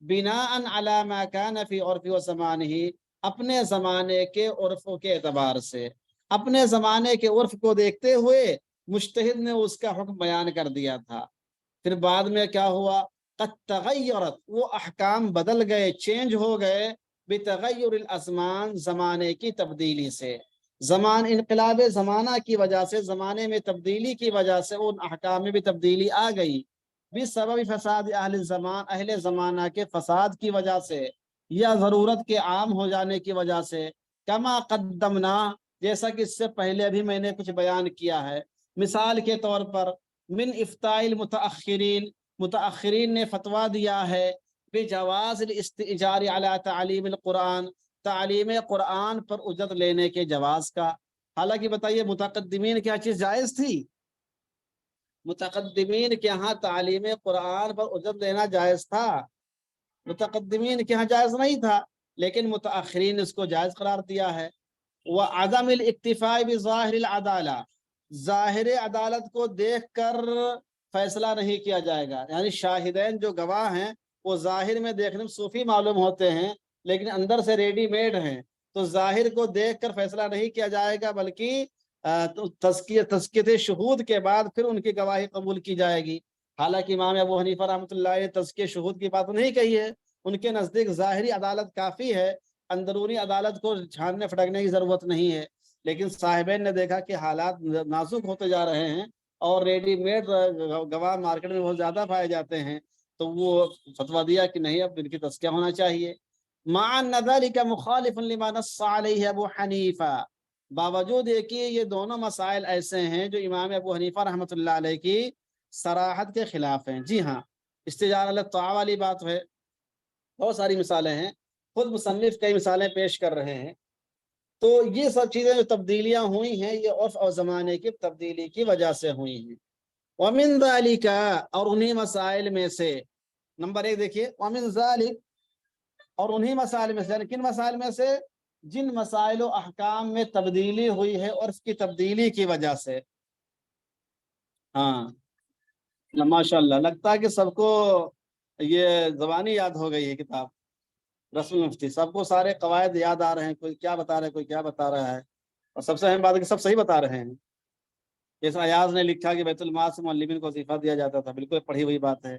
Speaker 1: بناء علی ما کان فی عرف و زمانہ، اپنے زمانے کے عرفوں کے اعتبار سے، اپنے زمانے کے عرف کو دیکھتے ہوئے مجتہد نے اس کا حکم بیان کر دیا تھا۔ پھر بعد میں کیا ہوا، قد تغیرت، وہ احکام بدل گئے، چینج ہو گئے، بتغیر الازمان، زمانے کی تبدیلی سے، انقلاب زمانہ کی وجہ سے، زمانے میں تبدیلی کی وجہ سے ان احکام میں بھی تبدیلی آ گئی، بسبب فساد اہل زمان، اہل زمانہ کے فساد کی وجہ سے یا ضرورت کے عام ہو جانے کی وجہ سے، کما قدمنا، جیسا کہ اس سے پہلے بھی میں نے کچھ بیان کیا ہے۔ مثال کے طور پر من افتاء المتاخرین، متاخرین نے فتویٰ دیا ہے بجواز الاستئجار علی تعلیم القرآن، تعلیم قرآن پر اجرت لینے کے جواز کا۔ حالانکہ بتائیے متقدمین کیا چیز جائز تھی؟ متقدمین کے ہاں تعلیم قرآن پر اجرت لینا جائز تھا، متقدمین کے ہاں جائز نہیں تھا، لیکن متاخرین نے اس کو جائز قرار دیا ہے۔ وعدم الاکتفاء بظاہر العدالہ، ظاہر عدالت کو دیکھ کر فیصلہ نہیں کیا جائے گا، یعنی شاہدین جو گواہ ہیں وہ ظاہر میں دیکھنے میں صوفی معلوم ہوتے ہیں لیکن اندر سے ریڈی میڈ ہیں، تو ظاہر کو دیکھ کر فیصلہ نہیں کیا جائے گا، بلکہ تزکیت شہود کے بعد پھر ان کی گواہی قبول کی جائے گی۔ حالانکہ امام ابو حنیفہ رحمۃ اللہ علیہ تزکیہ شہود کی بات نہیں کہی ہے، ان کے نزدیک ظاہری عدالت کافی ہے، اندرونی عدالت کو چھاننے پھٹکنے کی ضرورت نہیں ہے۔ لیکن صاحبین نے دیکھا کہ حالات نازک ہوتے جا رہے ہیں اور ریڈی میڈ گواہ مارکیٹ میں بہت زیادہ پائے جاتے ہیں، تو وہ فتویٰ دیا کہ نہیں، اب ان کی تزکیہ ہونا چاہیے۔ مع ان ذلك مخالف لما نص علیہ ابو حنیفہ، باوجود یہ کہ یہ دونوں مسائل ایسے ہیں جو امام ابو حنیفہ رحمۃ اللہ علیہ کی صراحت کے خلاف ہیں۔ جی ہاں، استجارہ الطاعہ والی بات ہے، بہت ساری مثالیں ہیں، خود مصنف کئی مثالیں پیش کر رہے ہیں۔ تو یہ سب چیزیں جو تبدیلیاں ہوئی ہیں، یہ عرف اور زمانے کی تبدیلی کی وجہ سے ہوئی ہیں۔ ومن ذلك، اور انہی مسائل میں سے، نمبر 1 دیکھیے، ومن ذلك، اور انہی مسائل میں سے، یعنی کن مسائل میں سے؟ جن مسائل و احکام میں تبدیلی ہوئی ہے عرف کی تبدیلی کی وجہ سے۔ ہاں ماشاء اللہ، لگتا ہے کہ سب کو یہ زبانی یاد ہو گئی ہے کتاب رسم المفتی، سب کو سارے قواعد یاد آ رہے ہیں، کوئی کیا بتا رہا ہے، کوئی کیا بتا رہا ہے، اور سب سے اہم بات ہے کہ سب صحیح بتا رہے ہیں۔ جیسے ایاز نے لکھا کہ بیت المال سے معلمین کو وظیفہ دیا جاتا تھا، بالکل پڑھی ہوئی بات ہے۔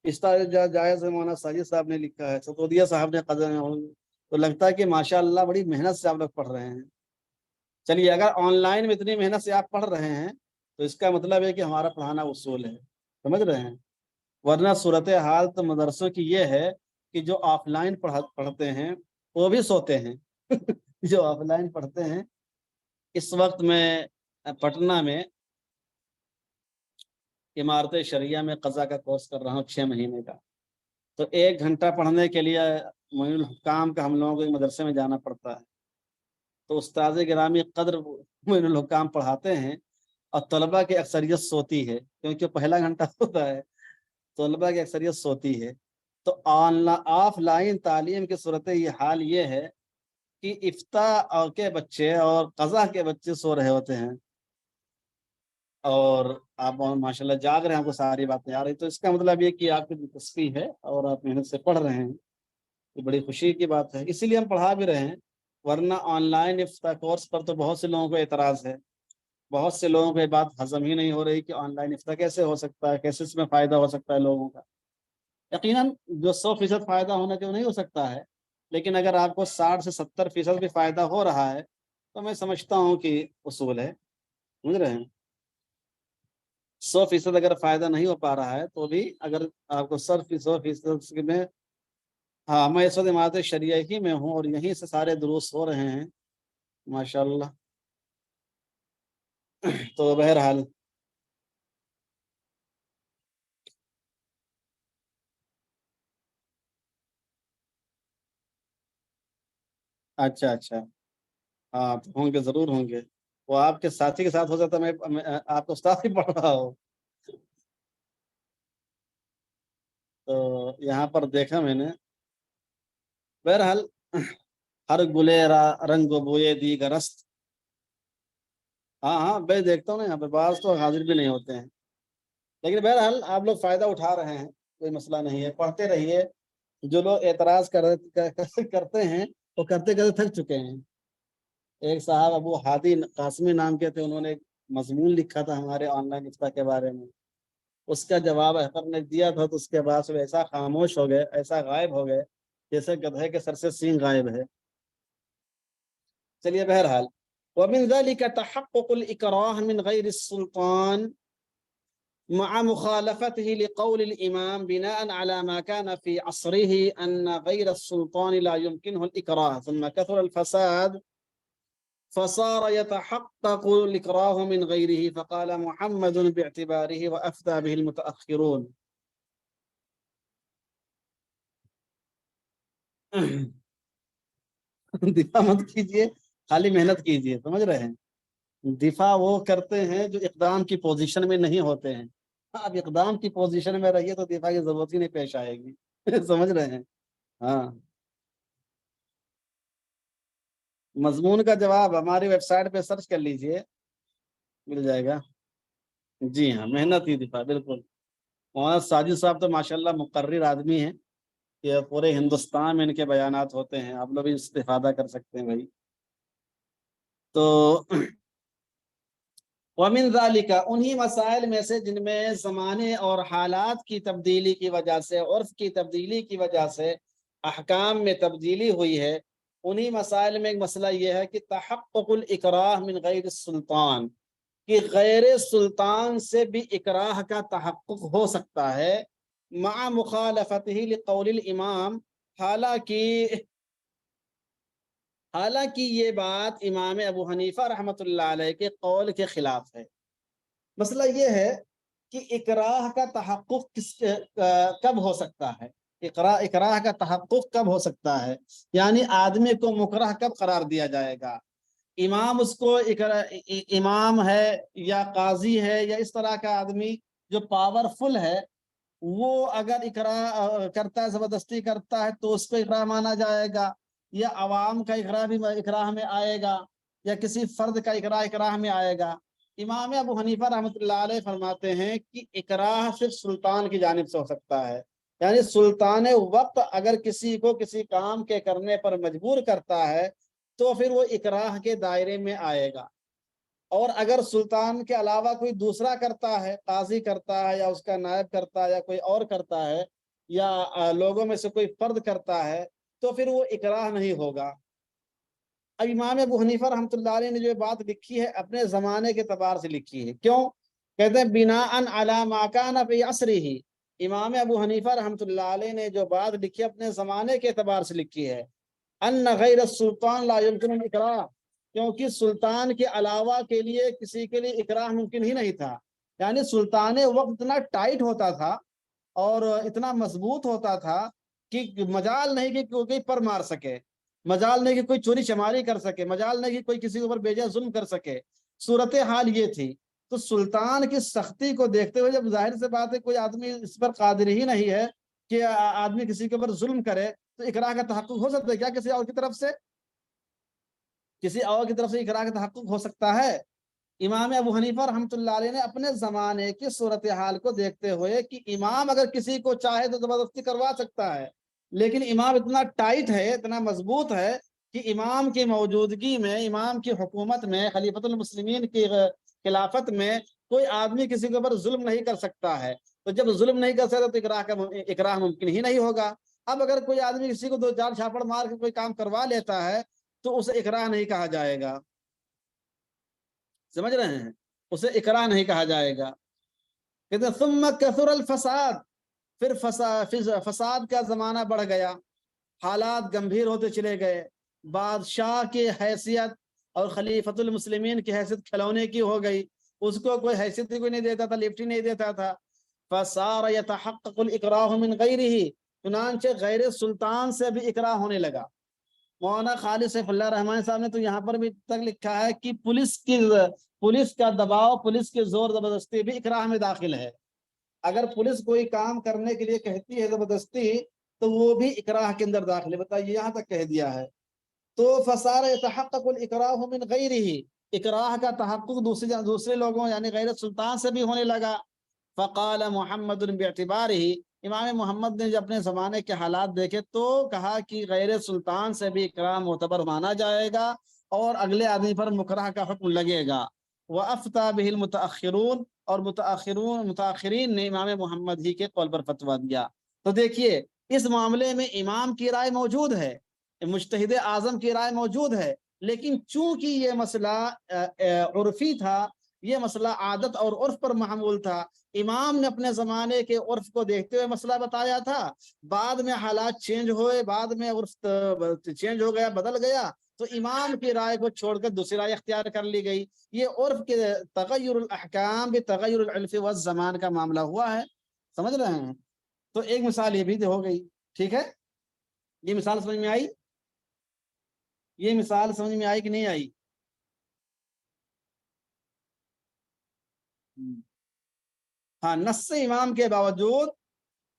Speaker 1: اس طرح جائز مولانا ساجد صاحب نے لکھا ہے، ستودیہ صاحب نے قدر، تو لگتا ہے کہ ماشاءاللہ بڑی محنت سے آپ لوگ پڑھ رہے ہیں۔ چلیے، اگر آن لائن میں اتنی محنت سے آپ پڑھ رہے ہیں تو اس کا مطلب ہے کہ ہمارا پڑھانا اصول ہے، سمجھ رہے ہیں؟ ورنہ صورتحال تو مدرسوں کی یہ ہے کہ جو آف لائن پڑھتے ہیں وہ بھی سوتے ہیں جو آف لائن پڑھتے ہیں۔ اس وقت میں پٹنہ میں عمارت شریعہ میں قضا کا کورس کر رہا ہوں 6 مہینے کا، تو 1 گھنٹہ پڑھنے کے لیے معین الحکام کا ہم لوگوں کو مدرسے میں جانا پڑتا ہے۔ تو استاذ گرامی قدر معین الحکام پڑھاتے ہیں اور طلبہ کی اکثریت سوتی ہے، کیونکہ پہلا گھنٹہ ہوتا ہے، طلبہ کی اکثریت سوتی ہے۔ تو آف لائن تعلیم کی صورت یہ حال یہ ہے کہ افتاء کے بچے اور قضا کے بچے سو رہے ہوتے ہیں، اور آپ ماشاءاللہ جاگ رہے ہیں، آپ کو ساری باتیں آ رہی، تو اس کا مطلب یہ کہ آپ کی دلچسپی ہے اور آپ محنت سے پڑھ رہے ہیں، یہ بڑی خوشی کی بات ہے، اسی لیے ہم پڑھا بھی رہے ہیں۔ ورنہ آن لائن افتاء کورس پر تو بہت سے لوگوں کو اعتراض ہے، بہت سے لوگوں کو یہ بات ہضم ہی نہیں ہو رہی کہ آن لائن افتاء کیسے ہو سکتا ہے، کیسے اس میں فائدہ ہو سکتا ہے لوگوں کا۔ یقیناً جو 100% فائدہ ہونا چاہیے نہیں ہو سکتا ہے، لیکن اگر آپ کو 60 سے 70% بھی فائدہ ہو رہا ہے تو میں سمجھتا ہوں کہ اصول ہے، سمجھ رہے ہیں؟ 100% اگر فائدہ نہیں ہو پا رہا ہے تو بھی اگر آپ کو 100% میں، ہاں میں اس وقت عمارت شریعہ ہی میں ہوں اور یہیں سے سارے دروس ہو رہے ہیں ماشاءاللہ۔ تو بہرحال اچھا اچھا، ہاں تو ہوں گے، ضرور ہوں گے، وہ آپ کے ساتھی کے ساتھ ہو جاتا، میں آپ کو استاد ہی پڑھ رہا ہوں۔ تو یہاں پر دیکھا میں نے، بہرحال ہر گلے رنگ و بوئے دیگر است، ہاں ہاں میں دیکھتا ہوں نا، یہاں پہ بعض تو حاضر بھی نہیں ہوتے ہیں، لیکن بہرحال آپ لوگ فائدہ اٹھا رہے ہیں، کوئی مسئلہ نہیں ہے، پڑھتے رہیے۔ جو لوگ اعتراض کرتے ہیں وہ کرتے کرتے تھک چکے ہیں۔ ایک صاحب ابو ہادی قاسمی نام کے تھے، انہوں نے ایک مضمون لکھا تھا ہمارے آن لائن افتاء کے بارے میں، اس کا جواب احمد نے دیا تھا، تو اس کے بعد سے ایسا خاموش ہو گئے، ایسا غائب ہو گئے جیسے گدھے کے سر سے سینگ غائب ہے۔ چلیے بہرحال، ومن ذلك تحقق الإكراه من غير السلطان مع مخالفته لقول الإمام بناء على ما كان في عصره أن غير السلطان لا يمكنه الإكراه، ثم كثر الفساد فصار يتحقق الإكراه من غيره، فقال محمد باعتباره وأفتى به المتأخرون۔ دفاع مت کیجیے، خالی محنت کیجیے، سمجھ رہے ہیں؟ دفاع وہ کرتے ہیں جو اقدام کی پوزیشن میں نہیں ہوتے ہیں، آپ اقدام کی پوزیشن میں رہیے تو دفاع کی ضرورت ہی نہیں پیش آئے گی سمجھ رہے ہیں؟ ہاں، مضمون کا جواب ہماری ویب سائٹ پہ سرچ کر لیجئے، مل جائے گا۔ جی ہاں، محنت ہی دفاع، بالکل۔ مولانا ساجد صاحب تو ماشاءاللہ مقرر آدمی ہیں، کہ پورے ہندوستان میں ان کے بیانات ہوتے ہیں، آپ لوگ بھی استفادہ کر سکتے ہیں بھائی۔ تو ومن ذالک، انہی مسائل میں سے جن میں زمانے اور حالات کی تبدیلی کی وجہ سے، عرف کی تبدیلی کی وجہ سے احکام میں تبدیلی ہوئی ہے، انہی مسائل میں ایک مسئلہ یہ ہے کہ تحقق الاکراہ من غیر السلطان، کہ غیر سلطان سے بھی اکراہ کا تحقق ہو سکتا ہے، مع مخالفتہ لقول الامام، حالانکہ یہ بات امام ابو حنیفہ رحمۃ اللہ علیہ کے قول کے خلاف ہے۔ مسئلہ یہ ہے کہ اکراہ کا تحقق کب ہو سکتا ہے، اکراہ کا تحقق کب ہو سکتا ہے، یعنی آدمی کو مکرہ کب قرار دیا جائے گا؟ امام اس کو امام ہے یا قاضی ہے یا اس طرح کا آدمی جو پاورفل ہے، وہ اگر اکراہ کرتا ہے، زبردستی کرتا ہے، تو اس کو اکراہ مانا جائے گا، یا عوام کا اکراہ بھی اکراہ میں آئے گا، یا کسی فرد کا اکراہ میں آئے گا؟ امام ابو حنیفہ رحمۃ اللہ علیہ فرماتے ہیں کہ اکراہ صرف سلطان کی جانب سے ہو سکتا ہے، یعنی سلطان وقت اگر کسی کو کسی کام کے کرنے پر مجبور کرتا ہے تو پھر وہ اکراہ کے دائرے میں آئے گا، اور اگر سلطان کے علاوہ کوئی دوسرا کرتا ہے، قاضی کرتا ہے یا اس کا نائب کرتا ہے یا کوئی اور کرتا ہے، یا لوگوں میں سے کوئی فرد کرتا ہے، تو پھر وہ اکراہ نہیں ہوگا۔ اب امام ابو حنیفہ رحمۃ اللہ علیہ نے جو بات لکھی ہے اپنے زمانے کے اعتبار سے لکھی ہے، کیوں؟ کہتے ہیں بناءً علی ما کان فی عصرہ، امام ابو حنیفہ رحمۃ اللہ علیہ نے جو بات لکھی اپنے زمانے کے اعتبار سے لکھی ہے، ان غیر السلطان لا یمکن الاکراہ، کیونکہ سلطان کے علاوہ کے لیے کسی کے لیے اکراہ ممکن ہی نہیں تھا، یعنی سلطان وقت اتنا ٹائٹ ہوتا تھا اور اتنا مضبوط ہوتا تھا کہ مجال نہیں کہ کوئی پر مار سکے، مجال نہیں کہ کوئی چوری چماری کر سکے، مجال نہیں کہ کوئی کسی کے اوپر بے جا ظلم کر سکے، صورتحال یہ تھی۔ تو سلطان کی سختی کو دیکھتے ہوئے جب ظاہر سے بات ہے کوئی آدمی اس پر قادر ہی نہیں ہے کہ آدمی کسی کے اوپر ظلم کرے، تو اکراہ کا تحقق ہو سکتا ہے کیا کسی اور کی طرف سے؟ کسی اور کی طرف سے اکراہ کا تحقق ہو سکتا ہے؟ امام ابو حنیفہ رحمۃ اللہ علیہ نے اپنے زمانے کی صورتحال کو دیکھتے ہوئے کہ امام اگر کسی کو چاہے تو زبردستی کروا سکتا ہے، لیکن امام اتنا ٹائٹ ہے، اتنا مضبوط ہے کہ امام کی موجودگی میں، امام کی حکومت میں، خلیفۃ المسلمین کی خلافت میں کوئی آدمی کسی کے اوپر ظلم نہیں کر سکتا ہے، تو جب ظلم نہیں کر سکتا تو اکراہ ممکن ہی نہیں ہوگا۔ اب اگر کوئی آدمی کسی کو دو چار چھاپڑ مار کے کوئی کام کروا لیتا ہے تو اسے اکراہ نہیں کہا جائے گا، سمجھ رہے ہیں؟ اسے اکراہ نہیں کہا جائے گا۔ کہتے ہیں ثم کثر الفساد، پھر فساد کا زمانہ بڑھ گیا، حالات گمبھیر ہوتے چلے گئے، بادشاہ کی حیثیت اور خلیفۃ المسلمین کی حیثیت کھلونے کی ہو گئی، اس کو کوئی حیثیت کوئی نہیں دیتا تھا، لفٹ ہی نہیں دیتا تھا۔ فصار یتحقق الاکراہ من غیرہ، چنانچہ غیر سلطان سے بھی اکراہ ہونے لگا۔ مولانا خالد سیف اللہ رحمانی صاحب نے تو یہاں پر بھی تک لکھا ہے کہ پولیس کا دباؤ، پولیس کی زور زبردستی بھی اکراہ میں داخل ہے۔ اگر پولیس کوئی کام کرنے کے لیے کہتی ہے زبردستی تو وہ بھی اکراہ کے اندر داخل ہے، بتائیے یہاں تک کہہ دیا ہے۔ تو فصار یتحقق الاکراہ من غیرہ، اکراہ کا تحقق دوسرے لوگوں یعنی غیر سلطان سے بھی ہونے لگا۔ فقال محمد باعتبارہ، امام محمد نے جب اپنے زمانے کے حالات دیکھے تو کہا کہ غیر سلطان سے بھی اکراہ معتبر مانا جائے گا اور اگلے آدمی پر مکرہ کا حکم لگے گا۔ وَأَفْتَى بِهِ الْمُتَأَخِّرُونَ، اور متاخرین نے امام محمد ہی کے قول پر فتویٰ دیا۔ تو دیکھیے اس معاملے میں امام کی رائے موجود ہے، مجتہد اعظم کی رائے موجود ہے، لیکن چونکہ یہ مسئلہ عرفی تھا، یہ مسئلہ عادت اور عرف پر معمول تھا، امام نے اپنے زمانے کے عرف کو دیکھتے ہوئے مسئلہ بتایا تھا، بعد میں حالات چینج ہوئے، بعد میں عرف چینج ہو گیا، بدل گیا، تو امام کی رائے کو چھوڑ کر دوسری رائے اختیار کر لی گئی۔ یہ عرف کے تغیر الاحکام بتغیر العرف والزمان کا معاملہ ہوا ہے، سمجھ رہے ہیں؟ تو ایک مثال یہ بھی ہو گئی، ٹھیک ہے؟ یہ مثال سمجھ میں آئی؟ یہ مثال سمجھ میں آئی کہ نہیں آئی؟ ہاں، نص امام کے باوجود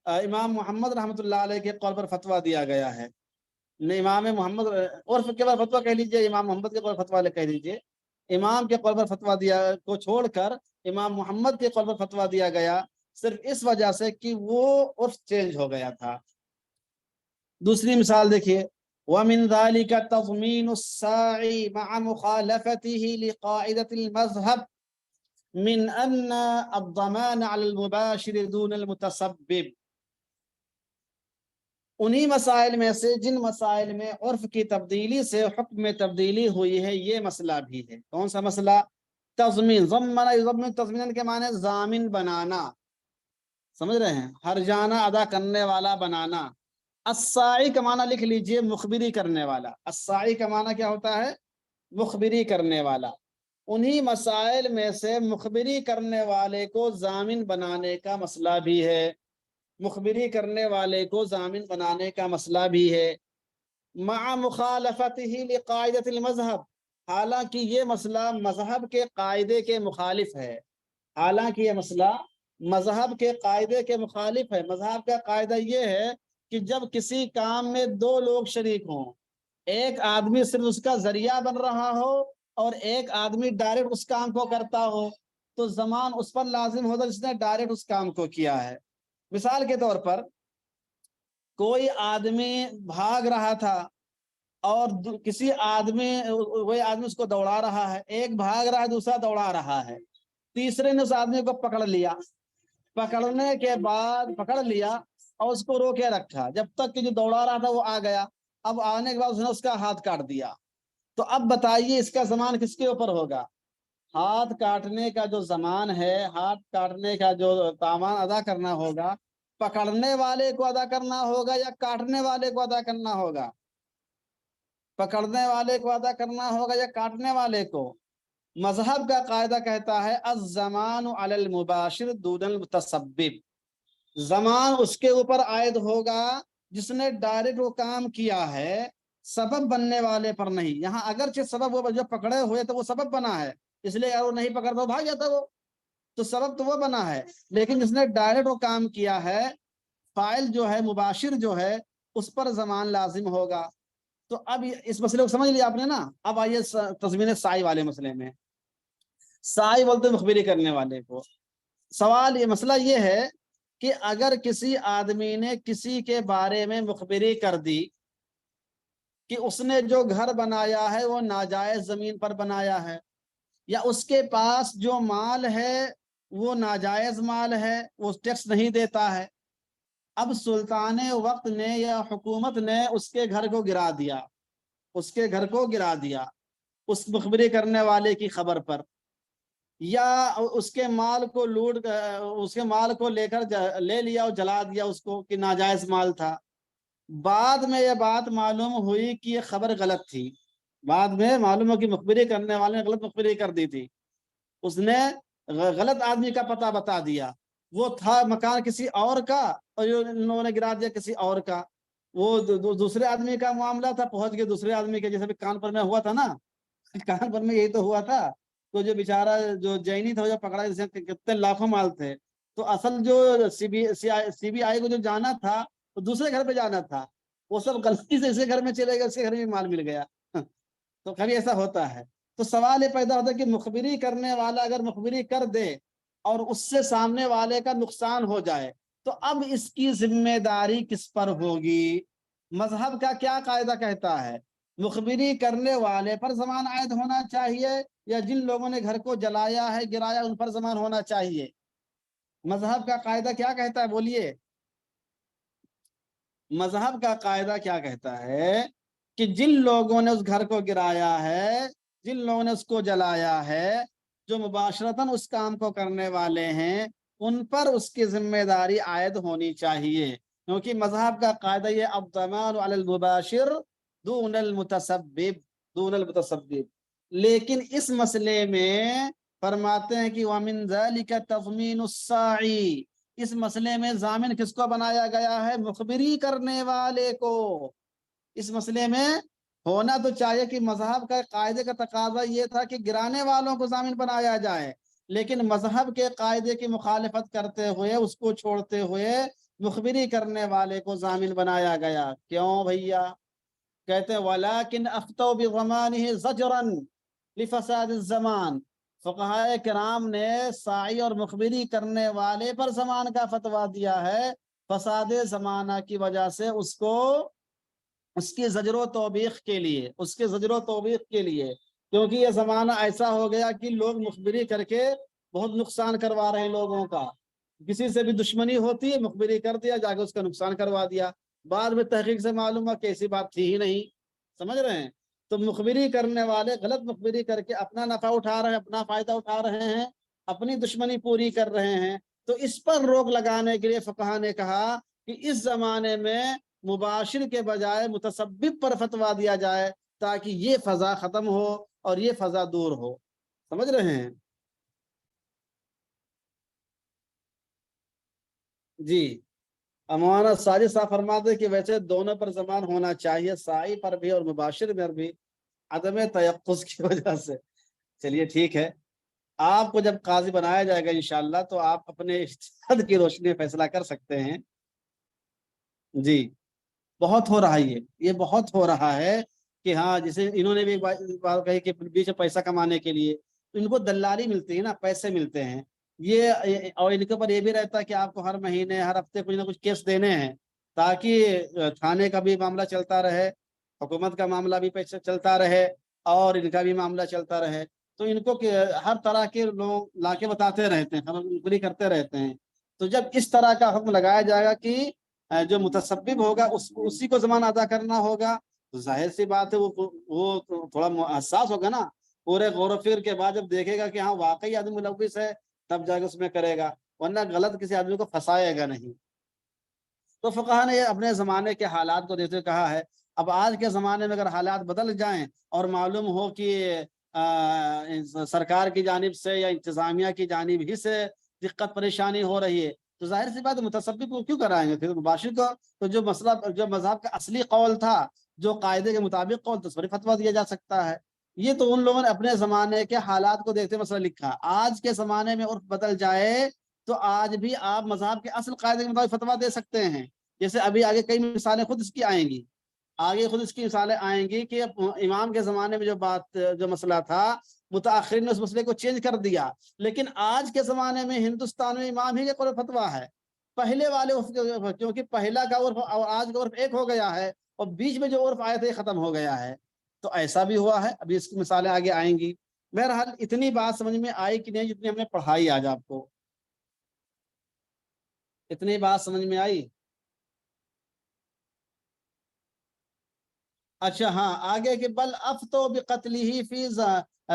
Speaker 1: امام محمد رحمۃ اللہ علیہ کے قول پر فتویٰ دیا گیا ہے۔ امام محمد عرف کے بعد فتویٰ کہہ لیجئے، امام محمد کے قول پر فتویٰ کہہ لیجئے، امام کے قول پر فتویٰ دیا کو چھوڑ کر امام محمد کے قول پر فتویٰ دیا گیا، صرف اس وجہ سے کہ وہ عرف چینج ہو گیا تھا۔ دوسری مثال دیکھیے، وَمِن ذَلِكَ تَضْمِينُ السَّاعِي مَعَ مُخَالَفَتِهِ لِقَاعِدَةِ الْمَذْهَبِ مِنْ أَنَّ الضَّمَانَ عَلَى الْمُبَاشِرِ دُونَ الْمُتَسَبِّبِ۔ انہی مسائل میں سے جن مسائل میں عرف کی تبدیلی سے حکم میں تبدیلی ہوئی ہے یہ مسئلہ بھی ہے۔ کون سا مسئلہ؟ تضمین، ضمن تضمین کے معنی ضامن بنانا، سمجھ رہے ہیں، ہر جانا ادا کرنے والا بنانا۔ الساعی کا معنی لکھ لیجئے مخبری کرنے والا، الساعی کا معنی کیا ہوتا ہے؟ مخبری کرنے والا۔ انہی مسائل میں سے مخبری کرنے والے کو ضامن بنانے کا مسئلہ بھی ہے، مخبری کرنے والے کو ضامن بنانے کا مسئلہ بھی ہے۔ مع مخالفتہ لقاعدۃ المذہب، حالانکہ یہ مسئلہ مذہب کے قاعدے کے مخالف ہے، حالانکہ یہ مسئلہ مذہب کے قاعدے کے مخالف ہے۔ مذہب کا قاعدہ یہ ہے کہ جب کسی کام میں دو لوگ شریک ہوں، ایک آدمی صرف اس کا ذریعہ بن رہا ہو اور ایک آدمی ڈائریکٹ اس کام کو کرتا ہو، تو زمان اس پر لازم ہوتا جس نے ڈائریکٹ اس کام کو کیا ہے۔ مثال کے طور پر کوئی آدمی بھاگ رہا تھا اور کسی آدمی کوئی آدمی اس کو دوڑا رہا ہے، ایک بھاگ رہا ہے دوسرا دوڑا رہا ہے، تیسرے نے اس آدمی کو پکڑ لیا، پکڑنے کے بعد پکڑ لیا اور اس کو روکے رکھا جب تک کہ جو دوڑا رہا تھا وہ آ گیا۔ اب آنے کے بعد اس نے اس کا ہاتھ کاٹ دیا، تو اب بتائیے اس کا زمان کس کے اوپر ہوگا؟ ہاتھ کاٹنے کا جو زمان ہے، ہاتھ کاٹنے کا جو تاوان ادا کرنا ہوگا، پکڑنے والے کو ادا کرنا ہوگا یا کاٹنے والے کو ادا کرنا ہوگا؟ پکڑنے والے کو ادا کرنا ہوگا یا کاٹنے والے کو؟ مذہب کا قاعدہ کہتا ہے الزمان علی المباشر دون المتسبب، زمان اس کے اوپر عائد ہوگا جس نے ڈائریکٹ وہ کام کیا ہے، سبب بننے والے پر نہیں۔ یہاں اگرچہ سبب وہ جو پکڑے ہوئے تو وہ سبب بنا ہے، اس لیے اگر وہ نہیں پکڑتا بھاگ جاتا وہ، تو سبب تو وہ بنا ہے، لیکن جس نے ڈائریکٹ وہ کام کیا ہے، فاعل جو ہے، مباشر جو ہے، اس پر زمان لازم ہوگا۔ تو اب اس مسئلے کو سمجھ لیا آپ نے نا۔ اب آئیے تضمین سائی والے مسئلے میں۔ سائی بولتے ہیں مخبری کرنے والے کو۔ سوال یہ مسئلہ یہ ہے کہ اگر کسی آدمی نے کسی کے بارے میں مخبری کر دی کہ اس نے جو گھر بنایا ہے وہ ناجائز زمین پر بنایا ہے، یا اس کے پاس جو مال ہے وہ ناجائز مال ہے، وہ ٹیکس نہیں دیتا ہے، اب سلطان وقت نے یا حکومت نے اس کے گھر کو گرا دیا، اس کے گھر کو گرا دیا اس مخبری کرنے والے کی خبر پر، یا اس کے مال کو لوٹ، اس کے مال کو لے لیا اور جلا دیا اس کو کہ ناجائز مال تھا۔ بعد میں یہ بات معلوم ہوئی کہ یہ خبر غلط تھی، بعد میں معلوم ہو کہ مخبری کرنے والے نے غلط مخبری کر دی تھی، اس نے غلط آدمی کا پتہ بتا دیا، وہ تھا مکان کسی اور کا اور انہوں نے گرا دیا کسی اور کا، وہ دوسرے آدمی کا معاملہ تھا، پہنچ گئے دوسرے آدمی کے، جیسے بھی کانپور میں ہوا تھا نا، کانپور میں یہی تو ہوا تھا، تو جو بیچارہ جو جینی تھا جو پکڑا، جیسے کتنے لاکھوں مال تھے، تو اصل جو سی بی آئی کو جو جانا تھا تو دوسرے گھر پہ جانا تھا، وہ سب غلطی سے اسے گھر میں چلے گئے، اس کے گھر میں مال مل گیا۔ تو کبھی ایسا ہوتا ہے۔ تو سوال یہ پیدا ہوتا ہے کہ مخبری کرنے والا اگر مخبری کر دے اور اس سے سامنے والے کا نقصان ہو جائے تو اب اس کی ذمہ داری کس پر ہوگی؟ مذہب کا کیا قاعدہ کہتا ہے؟ مخبری کرنے والے پر زمان عائد ہونا چاہیے یا جن لوگوں نے گھر کو جلایا ہے گرایا ان پر زمان ہونا چاہیے؟ مذہب کا قاعدہ کیا کہتا ہے بولیے؟ مذہب کا قاعدہ کیا کہتا ہے کہ جن لوگوں نے اس گھر کو گرایا ہے، جن لوگوں نے اس کو جلایا ہے، جو مباشرتاً اس کام کو کرنے والے ہیں، ان پر اس کی ذمہ داری عائد ہونی چاہیے، کیونکہ مذہب کا قاعدہ یہ الضمان علی المباشر دون المتسبب۔ لیکن اس مسئلے میں فرماتے ہیں کہ وَمِن ذَلِكَ تَضْمِينُ السَّاعِي، اس مسئلے میں ضامن کس کو بنایا گیا ہے؟ مخبری کرنے والے کو۔ اس مسئلے میں ہونا تو چاہیے کہ مذہب کا قاعدے کا تقاضا یہ تھا کہ گرانے والوں کو ضامن بنایا جائے، لیکن مذہب کے قاعدے کی مخالفت کرتے ہوئے، اس کو چھوڑتے ہوئے مخبری کرنے والے کو ضامن بنایا گیا۔ کیوں بھیا؟ کہتے ہیں وَلَكِنْ أَفْتَوْا بِضَمَانِهِ زَجْرًا لِفَسَادِ الزَّمَانِ، فقہائے کرام نے سائی اور مخبری کرنے والے پر زمان کا فتویٰ دیا ہے فساد زمانہ کی وجہ سے، اس کو اس کی زجر و توبیخ کے لیے، اس کے زجر و توبیخ کے لیے، کیونکہ یہ زمانہ ایسا ہو گیا کہ لوگ مخبری کر کے بہت نقصان کروا رہے ہیں لوگوں کا، کسی سے بھی دشمنی ہوتی ہے مخبری کر دیا، جا کے اس کا نقصان کروا دیا۔ بعد میں تحقیق سے معلوم ہوا کہ ایسی بات تھی ہی نہیں. سمجھ رہے ہیں؟ تو مخبری کرنے والے غلط مخبری کر کے اپنا نفع اٹھا رہے ہیں، اپنا فائدہ اٹھا رہے ہیں، اپنی دشمنی پوری کر رہے ہیں. تو اس پر روک لگانے کے لیے فقہا نے کہا کہ اس زمانے میں مباشر کے بجائے متسبب پر فتویٰ دیا جائے تاکہ یہ فضا ختم ہو اور یہ فضا دور ہو. سمجھ رہے ہیں؟ جی. مولانا ساجد صاحب فرماتے کہ ویسے دونوں پر زمان ہونا چاہیے، سائی پر بھی اور مباشر پر بھی، عدم تیقظ کی وجہ سے. چلیے ٹھیک ہے، آپ کو جب قاضی بنایا جائے گا انشاءاللہ تو آپ اپنے اجتہاد کی روشنی میں فیصلہ کر سکتے ہیں. جی. بہت ہو رہا ہے یہ بہت ہو رہا ہے کہ ہاں، جسے انہوں نے بھی ایک بات کہی کہ بیچ میں پیسہ کمانے کے لیے ان کو دلالی ملتی ہے نا، پیسے ملتے ہیں. یہ اور ان کے اوپر یہ بھی رہتا ہے کہ آپ کو ہر مہینے ہر ہفتے کچھ نہ کچھ کیس دینے ہیں تاکہ تھانے کا بھی معاملہ چلتا رہے، حکومت کا معاملہ بھی پیسے چلتا رہے اور ان کا بھی معاملہ چلتا رہے. تو ان کو ہر طرح کے لوگ لا کے بتاتے رہتے ہیں، خبر کرتے رہتے ہیں. تو جب اس طرح کا حکم لگایا جائے گا کہ جو متسبب ہوگا اسی کو ضمان ادا کرنا ہوگا، تو ظاہر سی بات ہے وہ تھوڑا حساس ہوگا نا. پورے غور و فکر کے بعد جب دیکھے گا کہ ہاں واقعی آدمی ملوث ہے تب جا کے اس میں کرے گا، ورنہ غلط کسی آدمی کو پھنسائے گا نہیں. تو فقہا نے اپنے زمانے کے حالات کو دیکھتے ہوئے کہا ہے. اب آج کے زمانے میں اگر حالات بدل جائیں اور معلوم ہو کہ سرکار کی جانب سے یا انتظامیہ کی جانب ہی سے دقت پریشانی ہو رہی ہے تو ظاہر سی بات متسبب کو کیوں کرائیں گے پھر مباشر کو. تو جو مسئلہ جو مذہب کا اصلی قول تھا، جو قاعدے کے مطابق قول، تو اس پر فتویٰ دیا جا سکتا ہے. یہ تو ان لوگوں نے اپنے زمانے کے حالات کو دیکھتے مسئلہ لکھا. آج کے زمانے میں عرف بدل جائے تو آج بھی آپ مذہب کے اصل قاعدے کے مطابق فتویٰ دے سکتے ہیں. جیسے ابھی آگے کئی مثالیں خود اس کی آئیں گی، آگے خود اس کی مثالیں آئیں گی کہ امام کے زمانے میں جو مسئلہ تھا متاخرین نے اس مسئلے کو چینج کر دیا، لیکن آج کے زمانے میں ہندوستان میں امام ہی کے قول فتویٰ ہے. پہلے والے عرف کیونکہ پہلا کا عرف اور آج کا عرف ایک ہو گیا ہے اور بیچ میں جو عرف آئے تھے ختم ہو گیا ہے. تو ایسا بھی ہوا ہے. ابھی اس کی مثالیں آگے آئیں گی. بہرحال اتنی بات سمجھ میں آئی کہ نہیں جتنی ہم نے پڑھائی آج آپ کو؟ اتنی بات سمجھ میں آئی؟ اچھا ہاں، آگے کہ بل افتو بقتلہ فی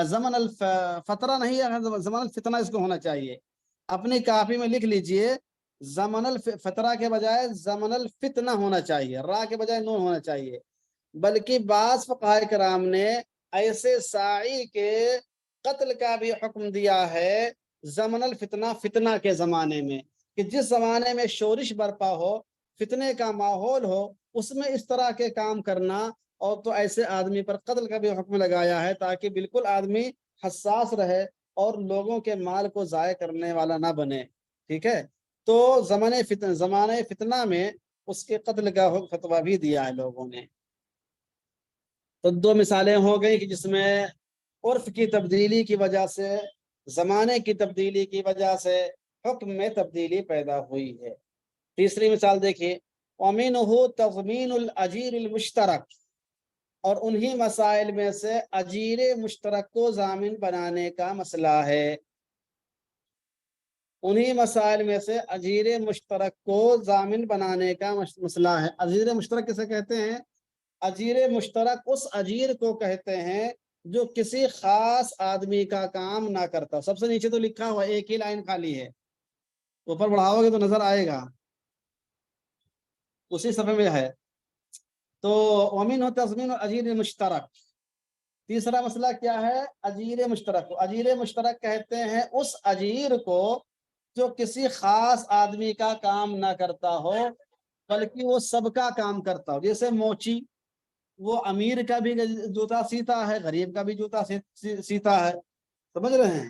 Speaker 1: زمن الفترہ نہیں ہے، زمن الفتنہ اس کو ہونا چاہیے. اپنی کاپی میں لکھ لیجئے زمن الفترہ کے بجائے زمن الفتنہ ہونا چاہیے، را کے بجائے نون ہونا چاہیے. بلکہ بعض فقہاء کرام نے ایسے ساعی کے قتل کا بھی حکم دیا ہے زمن الفتنہ، فتنہ کے زمانے میں، کہ جس زمانے میں شورش برپا ہو، فتنے کا ماحول ہو، اس میں اس طرح کے کام کرنا. اور تو ایسے آدمی پر قتل کا بھی حکم لگایا ہے تاکہ بالکل آدمی حساس رہے اور لوگوں کے مال کو ضائع کرنے والا نہ بنے. ٹھیک ہے؟ تو زمانے فتنہ میں اس کے قتل کا فتویٰ بھی دیا ہے لوگوں نے. تو دو مثالیں ہو گئی کہ جس میں عرف کی تبدیلی کی وجہ سے، زمانے کی تبدیلی کی وجہ سے حکم میں تبدیلی پیدا ہوئی ہے. تیسری مثال دیکھیے، وَمِنْهُ تَضْمِينُ الْأَجِيرِ الْمُشْتَرَكِ، اور انہی مسائل میں سے اجیر مشترک کو ضامن بنانے کا مسئلہ ہے. انہی مسائل میں سے اجیر مشترک کو ضامن بنانے کا مسئلہ ہے. اجیر مشترک کسے کہتے ہیں؟ اجیر مشترک اس اجیر کو کہتے ہیں جو کسی خاص آدمی کا کام نہ کرتا. سب سے نیچے تو لکھا ہوا ایک ہی لائن خالی ہے، اوپر بڑھاؤ گے تو نظر آئے گا، اسی صفحے میں ہے. تو وَمِنْهُ تَضْمِينُ الْأَجِيرِ الْمُشْتَرَكِ. تیسرا مسئلہ کیا ہے؟ اجیر مشترک. اجیر مشترک کہتے ہیں اس اجیر کو جو کسی خاص آدمی کا کام نہ کرتا ہو بلکہ وہ سب کا کام کرتا ہو. جیسے موچی، وہ امیر کا بھی جوتا سیتا ہے، غریب کا بھی جوتا سیتا ہے. سمجھ رہے ہیں؟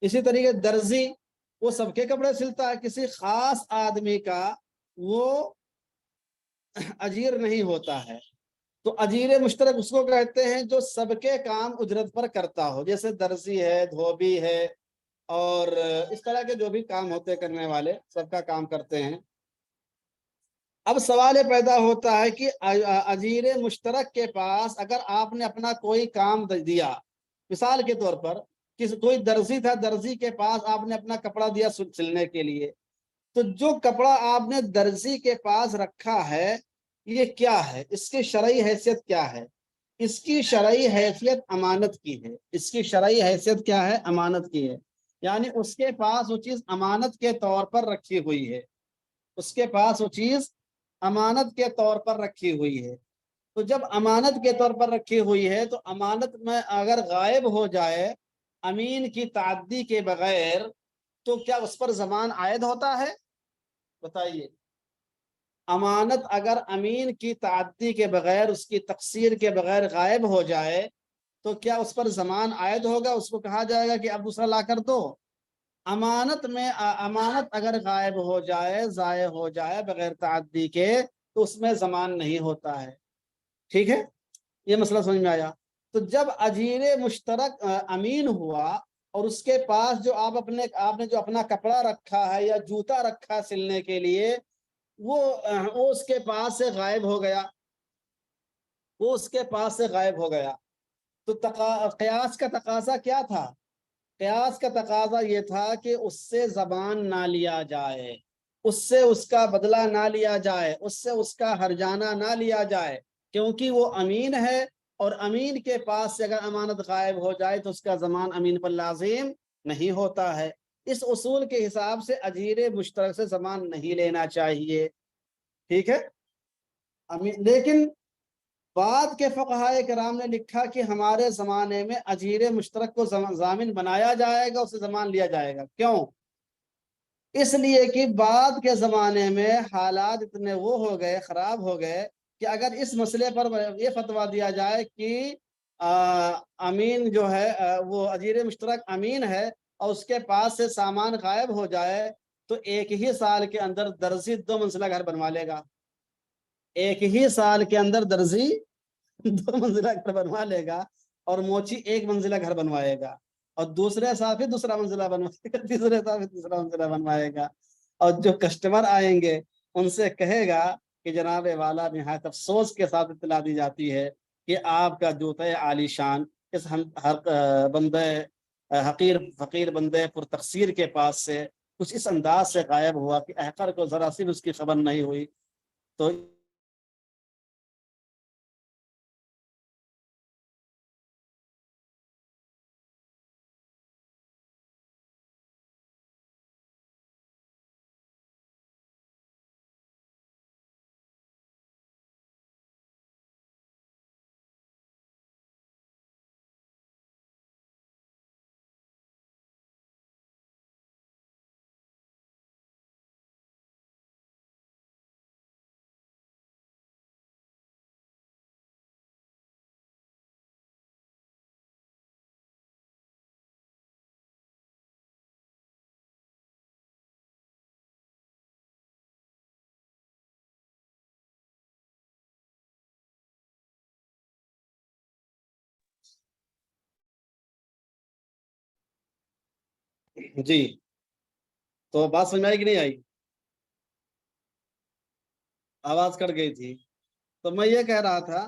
Speaker 1: اسی طریقے درزی، وہ سب کے کپڑے سلتا ہے، کسی خاص آدمی کا وہ اجیر نہیں ہوتا ہے. تو اجیر مشترک اس کو کہتے ہیں جو سب کے کام اجرت پر کرتا ہو، جیسے درزی ہے، دھوبی ہے، اور اس طرح کے جو بھی کام ہوتے کرنے والے سب کا کام کرتے ہیں. اب سوال یہ پیدا ہوتا ہے کہ اجیر مشترک کے پاس اگر آپ نے اپنا کوئی کام دیا، مثال کے طور پر کوئی درزی تھا، درزی کے پاس آپ نے اپنا کپڑا دیا سلنے کے لیے، تو جو کپڑا آپ نے درزی کے پاس رکھا ہے یہ کیا ہے، اس کی شرعی حیثیت کیا ہے؟ اس کی شرعی حیثیت امانت کی ہے، اس کی شرعی حیثیت کیا ہے؟ امانت کی ہے، یعنی اس کے پاس وہ چیز امانت کے طور پر رکھی ہوئی ہے، اس کے پاس وہ چیز امانت کے طور پر رکھی ہوئی ہے۔ تو جب امانت کے طور پر رکھی ہوئی ہے تو امانت میں اگر غائب ہو جائے امین کی تعدی کے بغیر تو کیا اس پر ضمان عائد ہوتا ہے؟ بتائیے، امانت اگر امین کی تعدی کے بغیر، اس کی تقصیر کے بغیر غائب ہو جائے تو کیا اس پر ضمان عائد ہوگا؟ اس کو کہا جائے گا کہ اب دوسرا لا کر دو؟ امانت میں امانت اگر غائب ہو جائے، ضائع ہو جائے بغیر تعدی کے، تو اس میں ضمان نہیں ہوتا ہے۔ ٹھیک ہے، یہ مسئلہ سمجھ میں آیا؟ تو جب اجیر مشترک امین ہوا اور اس کے پاس جو آپ نے جو اپنا کپڑا رکھا ہے یا جوتا رکھا ہے سلنے کے لیے، وہ اس کے پاس سے غائب ہو گیا، وہ اس کے پاس سے غائب ہو گیا، تو قیاس کا تقاضا کیا تھا؟ قیاس کا تقاضا یہ تھا کہ اس سے زبان نہ لیا جائے، اس سے اس کا بدلہ نہ لیا جائے، اس سے اس کا ہرجانہ نہ لیا جائے، کیونکہ وہ امین ہے، اور امین کے پاس سے اگر امانت غائب ہو جائے تو اس کا ضمان امین پر لازم نہیں ہوتا ہے۔ اس اصول کے حساب سے اجیر مشترک سے ضمان نہیں لینا چاہیے۔ ٹھیک ہے، لیکن بعد کے فقہائے کرام نے لکھا کہ ہمارے زمانے میں اجیر مشترک کو ضامن بنایا جائے گا، اسے ضمان لیا جائے گا۔ کیوں؟ اس لیے کہ بعد کے زمانے میں حالات اتنے وہ ہو گئے، خراب ہو گئے کہ اگر اس مسئلے پر یہ فتویٰ دیا جائے کہ امین جو ہے وہ اجیر مشترک امین ہے اور اس کے پاس سے سامان غائب ہو جائے تو ایک ہی سال کے اندر درزی 2 منزلہ گھر بنوا لے گا، ایک ہی سال کے اندر درزی 2 منزلہ گھر بنوا لے گا، اور موچی 1 منزلہ گھر بنوائے گا، اور دوسرے سال پھر دوسرا منزلہ بنوائے گا، تیسرے سال پھر تیسرا منزلہ بنوائے گا، اور جو کسٹمر آئیں گے ان سے کہے گا کہ جناب والا نہایت افسوس کے ساتھ اطلاع دی جاتی ہے کہ آپ کا جوتا عالی شان اس بندے حقیر فقیر بندے پر تقصیر کے پاس سے کچھ اس انداز سے غائب ہوا کہ احقر کو ذرا سی اس کی خبر نہیں ہوئی۔ تو جی، تو بات سمجھ میں آئی کہ نہیں آئی؟ آواز کٹ گئی تھی۔ تو میں یہ کہہ رہا تھا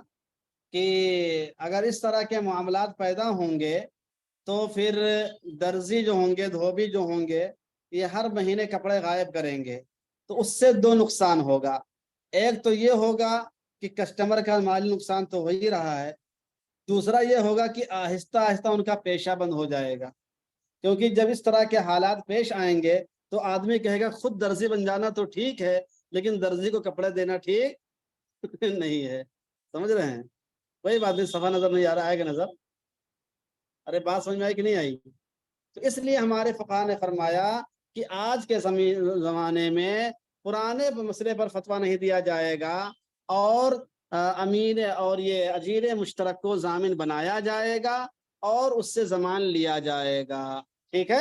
Speaker 1: کہ اگر اس طرح کے معاملات پیدا ہوں گے تو پھر درزی جو ہوں گے، دھوبی جو ہوں گے، یہ ہر مہینے کپڑے غائب کریں گے، تو اس سے 2 نقصان ہوگا۔ ایک تو یہ ہوگا کہ کسٹمر کا مالی نقصان تو ہو ہی رہا ہے، دوسرا یہ ہوگا کہ آہستہ آہستہ ان کا پیشہ بند ہو جائے گا، کیونکہ جب اس طرح کے حالات پیش آئیں گے تو آدمی کہے گا خود درزی بن جانا تو ٹھیک ہے لیکن درزی کو کپڑے دینا ٹھیک نہیں ہے۔ سمجھ رہے ہیں؟ وہی بات نہیں، صفحہ نظر نہیں آ رہا ہے کہ نظر؟ ارے بات سمجھ میں آئی کہ نہیں آئی؟ تو اس لیے ہمارے فقہاء نے فرمایا کہ آج کے زمانے میں پرانے مسئلے پر فتویٰ نہیں دیا جائے گا، اور امین اور یہ اجیر مشترک کو ضامن بنایا جائے گا اور اس سے ضمان لیا جائے گا۔ ٹھیک ہے،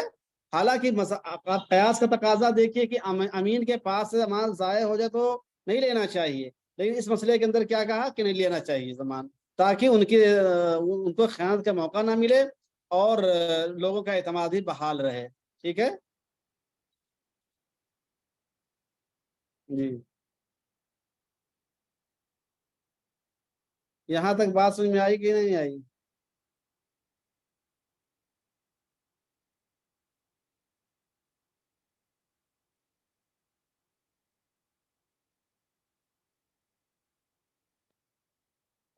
Speaker 1: حالانکہ آپ قیاس کا تقاضا دیکھیے کہ امین کے پاس سے ضمان ضائع ہو جائے تو نہیں لینا چاہیے، لیکن اس مسئلے کے اندر کیا کہا کہ نہیں لینا چاہیے ضمان، تاکہ ان کو خیانت کا موقع نہ ملے اور لوگوں کا اعتماد ہی بحال رہے۔ ٹھیک ہے جی، یہاں تک بات سمجھ میں آئی کہ نہیں آئی؟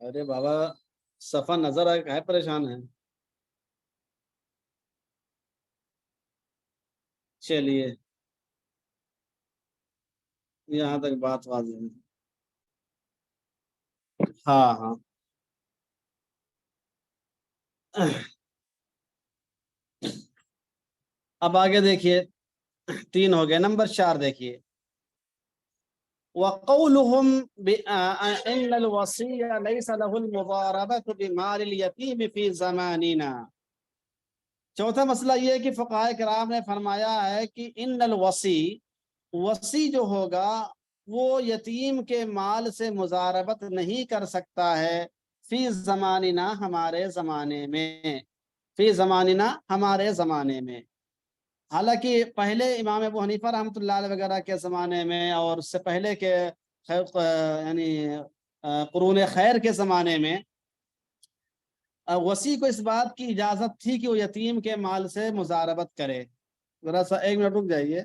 Speaker 1: ارے بابا صفحہ نظر آئے کہے پریشان ہے. چلیے یہاں تک بات واضح ہے. ہاں ہاں. اب آگے دیکھیے 3 ہو گئے. نمبر 4 دیکھیے وقولهم ان الوصي ليس له المضاربة بمال اليتيم في زماننا. چوتھا مسئلہ یہ ہے کہ فقہائے کرام نے فرمایا ہے کہ ان الوصی، وصی جو ہوگا وہ یتیم کے مال سے مضاربت نہیں کر سکتا ہے فی زماننا، ہمارے زمانے میں. فی زماننا، ہمارے زمانے میں. حالانکہ پہلے امام ابو حنیفہ رحمۃ اللہ علیہ وغیرہ کے زمانے میں اور اس سے پہلے کے یعنی قرون خیر کے زمانے میں وصی کو اس بات کی اجازت تھی کہ وہ یتیم کے مال سے مضاربت کرے. ذرا سا 1 منٹ رک جائیے.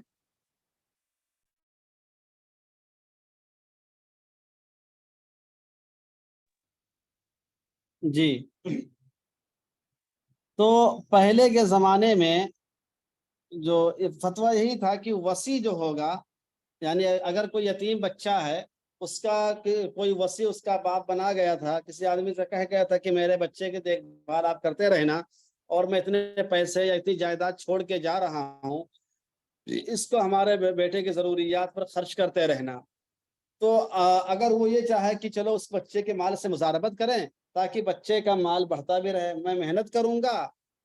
Speaker 1: جی تو پہلے کے زمانے میں جو فتویٰ یہی تھا کہ وصی جو ہوگا، یعنی اگر کوئی یتیم بچہ ہے، اس کا کوئی وصی اس کا باپ بنا گیا تھا، کسی آدمی سے کہہ گیا تھا کہ میرے بچے کی دیکھ بھال آپ کرتے رہنا اور میں اتنے پیسے یا اتنی جائیداد چھوڑ کے جا رہا ہوں، اس کو ہمارے بیٹے کی ضروریات پر خرچ کرتے رہنا. تو اگر وہ یہ چاہے کہ چلو اس بچے کے مال سے مضاربت کریں تاکہ بچے کا مال بڑھتا بھی رہے، میں محنت کروں گا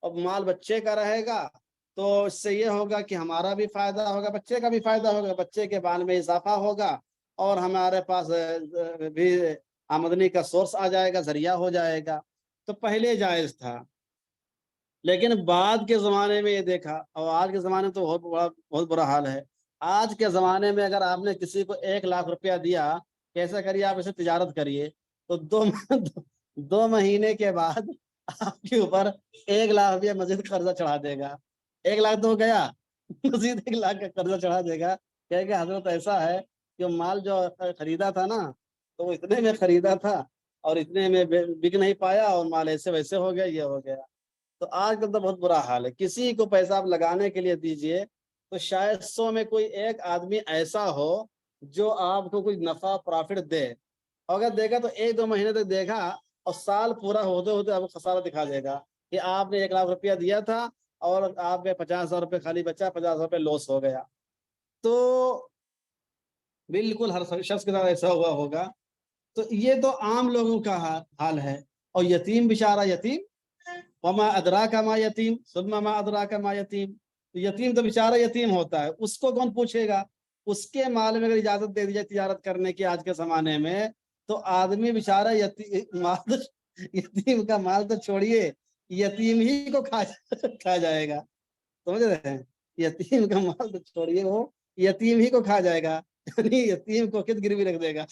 Speaker 1: اور مال بچے کا رہے گا، تو اس سے یہ ہوگا کہ ہمارا بھی فائدہ ہوگا، بچے کا بھی فائدہ ہوگا، بچے کے مال میں اضافہ ہوگا اور ہمارے پاس بھی آمدنی کا سورس آ جائے گا، ذریعہ ہو جائے گا. تو پہلے جائز تھا. لیکن بعد کے زمانے میں یہ دیکھا، اور آج کے زمانے میں تو بہت برا حال ہے. آج کے زمانے میں اگر آپ نے کسی کو 1 لاکھ روپیہ دیا کہ ایسا کریے آپ اسے تجارت کریے، تو 2 مہینے کے بعد آپ کے اوپر 1 لاکھ روپیہ مزید قرضہ چڑھا دے گا. 1 لاکھ تو گیا، مزید 1 لاکھ کا قرضہ چڑھا دے گا کہ حضرت ایسا ہے کہ مال جو خریدا تھا نا تو وہ اتنے میں خریدا تھا اور اتنے میں بک نہیں پایا اور مال ایسے ویسے ہو گیا، یہ ہو گیا. تو آج کل تو بہت برا حال ہے. کسی کو پیسہ آپ لگانے کے لیے دیجئے تو شاید 100 میں کوئی ایک آدمی ایسا ہو جو آپ کو کوئی نفع پرافٹ دے. اگر دے گا تو 1-2 مہینے تک دے گا اور سال پورا ہوتے ہوتے آپ کو خسارہ دکھا دے گا کہ آپ نے 1 لاکھ روپیہ دیا تھا اور آپ میں 50,000 روپے خالی بچا، 50,000 روپے لوس ہو گیا. تو بالکل ہر شخص کے ساتھ ایسا ہوا ہوگا. تو یہ تو عام لوگوں کا حال ہے. اور یتیم بیچارہ یتیم، وما ادراک ما یتیم ثم ما ادراک ما یتیم. یتیم تو بیچارہ یتیم ہوتا ہے، اس کو کون پوچھے گا. اس کے مال میں اگر اجازت دے دی جائے تجارت کرنے کی آج کے زمانے میں تو آدمی بیچارہ یتیم کا مال تو چھوڑیے، یتیم ہی کو کھا جائے گا. سمجھ رہے ہیں؟ یتیم کا مال تو چھوڑیے، وہ یتیم ہی کو کھا جائے گا. یعنی یتیم کو کت گروی رکھ دے گا.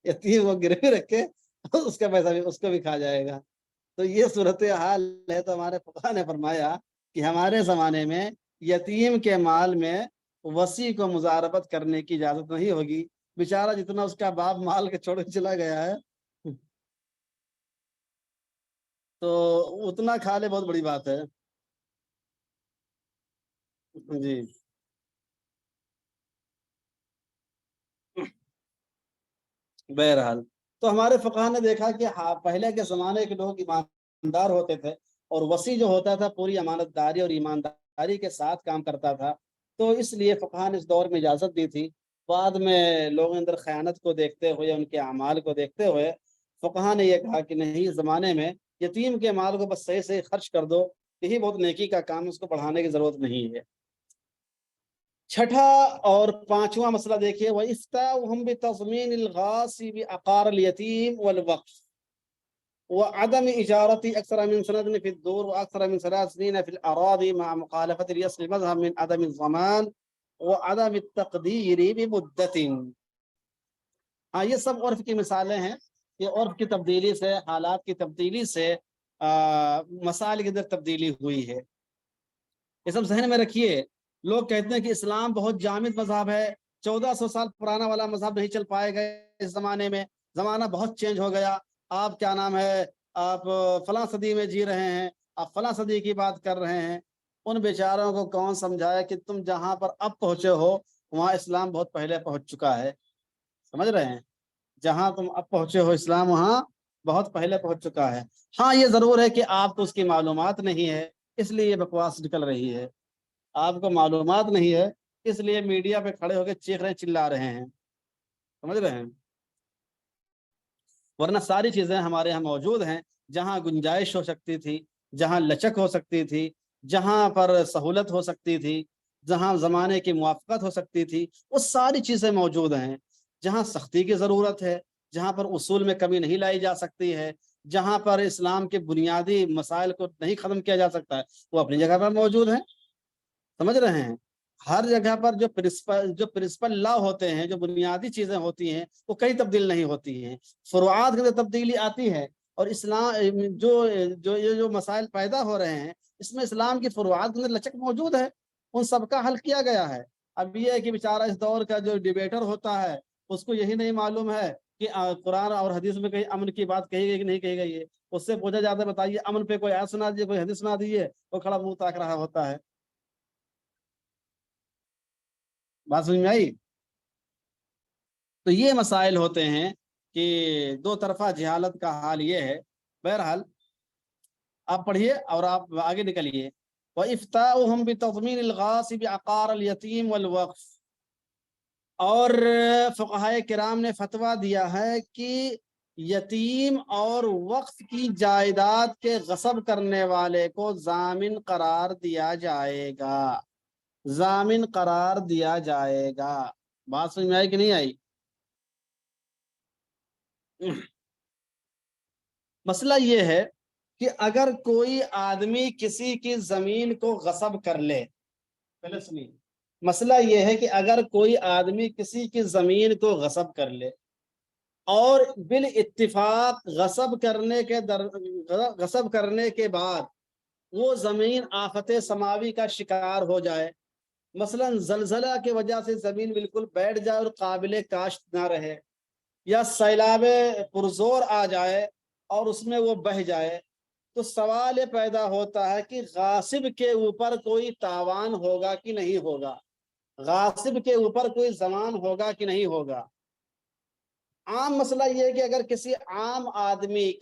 Speaker 1: یتیم کو گروی رکھ کے اس کا پیسہ بھی اس کو بھی کھا جائے گا. تو یہ صورتحال ہے. تو ہمارے فقہا نے فرمایا کہ ہمارے زمانے میں یتیم کے مال میں وصی کو مضاربت کرنے کی اجازت نہیں ہوگی. بیچارہ جتنا اس کا باپ مال کے چھوڑ کے چلا گیا ہے تو اتنا کھا لے، بہت بڑی بات ہے. جی بہرحال تو ہمارے فقہا نے دیکھا کہ پہلے کے زمانے کے لوگ ایماندار ہوتے تھے اور وصی جو ہوتا تھا پوری امانت داری اور ایمانداری کے ساتھ کام کرتا تھا. تو اس لیے فقہا نے اس دور میں اجازت دی تھی. بعد میں لوگوں اندر خیانت کو دیکھتے ہوئے، ان کے اعمال کو دیکھتے ہوئے فقہا نے یہ کہا کہ نہیں، زمانے میں یتیم کے مال کو بس صحیح صحیح خرچ کر دو، یہی بہت نیکی کا کام، اس کو بڑھانے کی ضرورت نہیں ہے. چھٹا اور 5واں مسئلہ دیکھیے وَإِفْتَاؤُهُمْ بِتَضْمِينِ الْغَاصِبِ عَقَارَ الْيَتِيمِ وَالْوَقْفِ وعدم إجارة أكثر من سنة في الدور وأكثر من 3 سنين في الأراضي مع مخالفة اليسر المذهب من عدم الضمان وعدم التقدير بمدة. ہاں یہ سب عرف کی مثالیں ہیں. یہ عرف کی تبدیلی سے، حالات کی تبدیلی سے مسائل کے اندر تبدیلی ہوئی ہے. یہ سب ذہن میں رکھیے. لوگ کہتے ہیں کہ اسلام بہت جامد مذہب ہے، 1400 سال پرانا والا مذہب نہیں چل پائے گا اس زمانے میں، زمانہ بہت چینج ہو گیا، آپ کیا نام ہے آپ فلاں صدی میں جی رہے ہیں، آپ فلاں صدی کی بات کر رہے ہیں، ان بیچاروں کو کون سمجھایا کہ تم جہاں پر اب پہنچے ہو وہاں اسلام بہت پہلے پہنچ چکا ہے، سمجھ رہے ہیں، جہاں تم اب پہنچے ہو اسلام وہاں بہت پہلے پہنچ چکا ہے۔ ہاں یہ ضرور ہے کہ آپ کو اس کی معلومات نہیں ہے، اس لیے یہ بکواس نکل رہی ہے، آپ کو معلومات نہیں ہے اس لیے میڈیا پہ کھڑے ہو کے چیخ رہے چلا رہے ہیں، سمجھ رہے ہیں، ورنہ ساری چیزیں ہمارے یہاں موجود ہیں، جہاں گنجائش ہو سکتی تھی، جہاں لچک ہو سکتی تھی، جہاں پر سہولت ہو سکتی تھی، جہاں زمانے کی موافقت ہو سکتی تھی، وہ ساری چیزیں موجود ہیں۔ جہاں سختی کی ضرورت ہے، جہاں پر اصول میں کمی نہیں لائی جا سکتی ہے، جہاں پر اسلام کے بنیادی مسائل کو نہیں ختم کیا جا سکتا ہے، وہ اپنی جگہ پر موجود ہیں، سمجھ رہے ہیں۔ ہر جگہ پر جو پرنسپل لا ہوتے ہیں، جو بنیادی چیزیں ہوتی ہیں، وہ کئی تبدیل نہیں ہوتی ہیں، فروعات کے اندر تبدیلی آتی ہے، اور اسلام جو مسائل پیدا ہو رہے ہیں اس میں اسلام کی فروعات کے اندر لچک موجود ہے، ان سب کا حل کیا گیا ہے۔ اب یہ ہے کہ بیچارہ اس دور کا جو ڈیبیٹر ہوتا ہے اس کو یہی نہیں معلوم ہے کہ قرآن اور حدیث میں کہیں امن کی بات کہی گئی کہ نہیں کہی گئی ہے، اس سے پوچھا جاتا ہے بتائیے امن پہ کوئی آیت سنا دیجیے، کوئی حدیث سنا دیجیے، وہ کھڑا منہ تاک رہا ہوتا ہے۔ بات سمجھ میں آئی؟ تو یہ مسائل ہوتے ہیں کہ دو طرفہ جہالت کا حال یہ ہے۔ بہرحال آپ پڑھیے اور آپ آگے نکلیے۔ وَإِفْتَاؤُهُمْ بِتَضْمِينِ الْغَاصِبِ عَقَارَ الْيَتِيمِ وَالْوَقْفِ، اور فقہائے کرام نے فتویٰ دیا ہے کہ یتیم اور وقف کی جائیداد کے غصب کرنے والے کو ضامن قرار دیا جائے گا، ضامن قرار دیا جائے گا۔ بات سمجھ میں آئی کہ نہیں آئی؟ مسئلہ یہ ہے کہ اگر کوئی آدمی کسی کی زمین کو غصب کر لے، پہلے سنیے، مسئلہ یہ ہے کہ اگر کوئی آدمی کسی کی زمین کو غصب کر لے اور بالاتفاق غصب کرنے کے بعد وہ زمین آفت سماوی کا شکار ہو جائے، مثلا زلزلہ کی وجہ سے زمین بالکل بیٹھ جائے اور قابل کاشت نہ رہے، یا سیلاب پرزور آ جائے اور اس میں وہ بہہ جائے، تو سوال یہ پیدا ہوتا ہے کہ غاصب کے اوپر کوئی تاوان ہوگا کہ نہیں ہوگا، غاصب کے اوپر کوئی ضمان ہوگا کہ نہیں ہوگا۔ عام مسئلہ یہ ہے کہ اگر کسی عام آدمی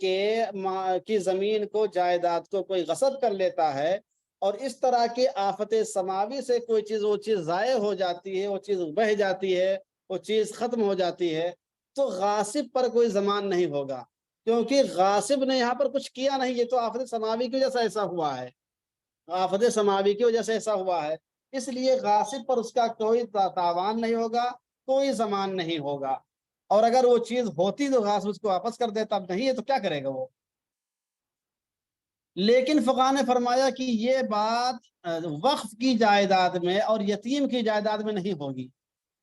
Speaker 1: کی زمین کو، جائیداد کو کوئی غصب کر لیتا ہے اور اس طرح کی آفت سماوی سے کوئی چیز، وہ چیز ضائع ہو جاتی ہے، وہ چیز بہہ جاتی ہے، وہ چیز ختم ہو جاتی ہے، تو غاصب پر کوئی ضمان نہیں ہوگا، کیونکہ غاصب نے یہاں پر کچھ کیا نہیں، یہ تو آفت سماوی کی وجہ سے ایسا ہوا ہے، آفت سماوی کی وجہ سے ایسا ہوا ہے، اس لیے غاصب پر اس کا کوئی تاوان نہیں ہوگا، کوئی ضمان نہیں ہوگا۔ اور اگر وہ چیز ہوتی تو غاصب اس کو واپس کر دیتا، اب نہیں ہے تو کیا کرے گا وہ۔ لیکن فقہاء نے فرمایا کہ یہ بات وقف کی جائیداد میں اور یتیم کی جائیداد میں نہیں ہوگی،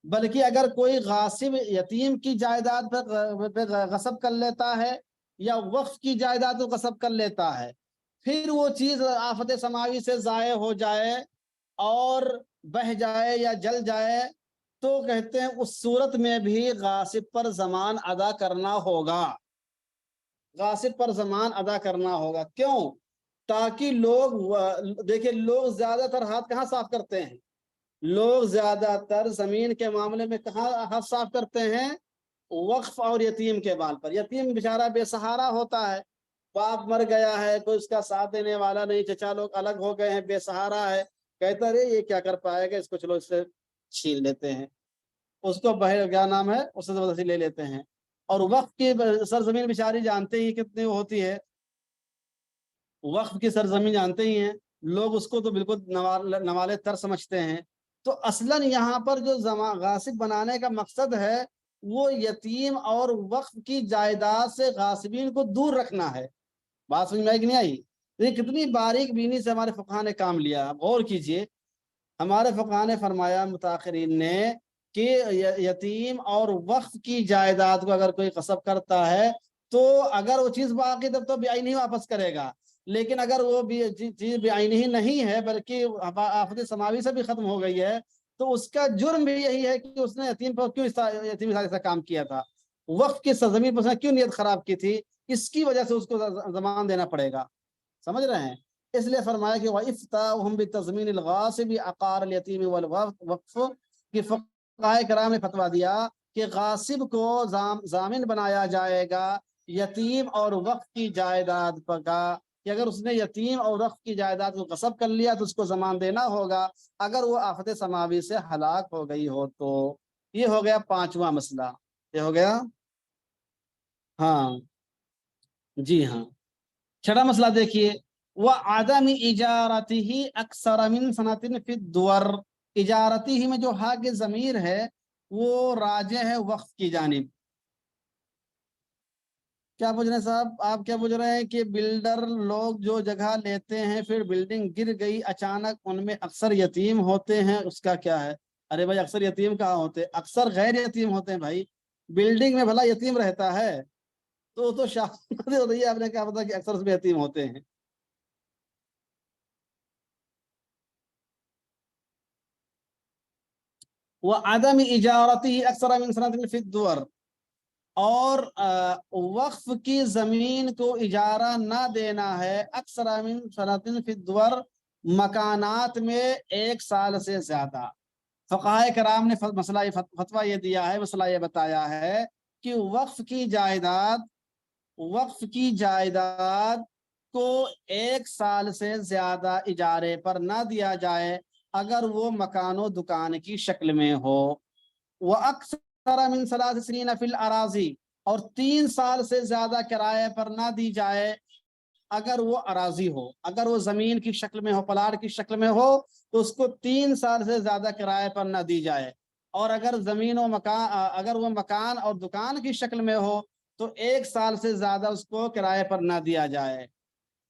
Speaker 1: بلکہ اگر کوئی غاصب یتیم کی جائیداد پر غصب کر لیتا ہے یا وقف کی جائیداد کو غصب کر لیتا ہے، پھر وہ چیز آفت سماوی سے ضائع ہو جائے اور بہہ جائے یا جل جائے، تو کہتے ہیں اس صورت میں بھی غاصب پر ضمان ادا کرنا ہوگا، غاصب پر ضمان ادا کرنا ہوگا۔ کیوں؟ تاکہ لوگ دیکھیں، لوگ زیادہ تر ہاتھ کہاں صاف کرتے ہیں؟ لوگ زیادہ تر زمین کے معاملے میں کہاں ہاتھ صاف کرتے ہیں؟ وقف اور یتیم کے بال پر۔ یتیم بیچارہ بے سہارا ہوتا ہے، باپ مر گیا ہے، کوئی اس کا ساتھ دینے والا نہیں، چچا لوگ الگ ہو گئے ہیں، بے سہارا ہے، کہتا رہے یہ کیا کر پائے گا، اس کو چلو اس سے چھین لیتے ہیں، اس کو کیا نام ہے اس سے زبردستی لے لیتے ہیں۔ اور وقف کی سرزمین بیچاری جانتے ہی کتنی ہوتی ہے، وقف کی سرزمین جانتے ہی ہیں لوگ، اس کو تو بالکل نوالے تر سمجھتے ہیں۔ تو اصلاً یہاں پر جو غاصب بنانے کا مقصد ہے وہ یتیم اور وقف کی جائیداد سے غاصبین کو دور رکھنا ہے۔ بات سمجھ میں آئی کہ نہیں آئی؟ یہ کتنی باریک بینی سے ہمارے فقہاء نے کام لیا، غور کیجئے۔ ہمارے فقہاء نے فرمایا، متاخرین نے، کہ یتیم اور وقف کی جائیداد کو اگر کوئی غصب کرتا ہے تو اگر وہ چیز باقی تب تو بیائی نہیں واپس کرے گا، لیکن اگر وہ چیز بیائی ہی نہیں ہے بلکہ آفت سماوی سے بھی ختم ہو گئی ہے، تو اس کا جرم بھی یہی ہے کہ اس نے یتیم پر کیوں یتیم ایسا کام کیا تھا، وقف کی سرزمین پر کیوں نیت خراب کی تھی، کس کی وجہ سے اس کو ضمان دینا پڑے گا، سمجھ رہے ہیں؟ اس لیے فرمایا کہ وَإِفْتَاؤُهُمْ بِتَضْمِينِ الْغَاصِبِ عَقَارَ الْيَتِيمِ وَالْوَقْفِ کہ فقہائے کرام نے فتویٰ دیا کہ غاصب کو ضامن بنایا جائے گا یتیم اور وقف کی جائیداد کا، کہ اگر اس نے یتیم اور وقف کی جائیداد کو غصب کر لیا تو اس کو ضمان دینا ہوگا اگر وہ آفت سماوی سے ہلاک ہو گئی ہو تو۔ یہ ہو گیا 5واں مسئلہ، یہ ہو گیا، ہاں جی ہاں۔ 6واں مسئلہ دیکھیے، وَعَدَمِ إِجَارَتِهِ أَكْثَرَ مِنْ سَنَةٍ فِي الدُّوَرِ، اجارتی میں جو ہا کے ضمیر ہے وہ راجع ہے وقف کی جانب۔ کیا پوچھ رہے ہیں صاحب آپ؟ کیا پوچھ رہے ہیں کہ بلڈر لوگ جو جگہ لیتے ہیں پھر بلڈنگ گر گئی اچانک، ان میں اکثر یتیم ہوتے ہیں، اس کا کیا ہے؟ ارے بھائی اکثر یتیم کہاں ہوتے ہیں؟ اکثر غیر یتیم ہوتے ہیں بھائی۔ بلڈنگ میں بھلا یتیم رہتا ہے تو شادی ہوتی ہے، آپ نے کیا پتا کہ اکثر اس میں یتیم ہوتے ہیں؟ وَعَدَمِ إِجَارَتِهِ أَكْثَرَ مِنْ سَنَةٍ فِي الدُّوَرِ، اور وقف کی زمین کو اجارہ نہ دینا ہے اکثر من سنۃ فی الدور، مکانات میں 1 سال سے زیادہ۔ فقہائے کرام نے مسئلہ فتویٰ یہ دیا ہے، مسئلہ یہ بتایا ہے کہ وقف کی جائیداد کو 1 سال سے زیادہ اجارے پر نہ دیا جائے اگر وہ مکان و دکان کی شکل میں ہو۔ وَأَكْثَرَ مِنْ 3 سنین فی الأراضی، اور 3 سال سے زیادہ کرائے پر نہ دی جائے اگر وہ اراضی ہو، اگر وہ زمین کی شکل میں ہو، پلاٹ کی شکل میں ہو تو اس کو 3 سال سے زیادہ کرائے پر نہ دی جائے، اور اگر زمین و مکان، اگر وہ مکان اور دکان کی شکل میں ہو تو 1 سال سے زیادہ اس کو کرائے پر نہ دیا جائے۔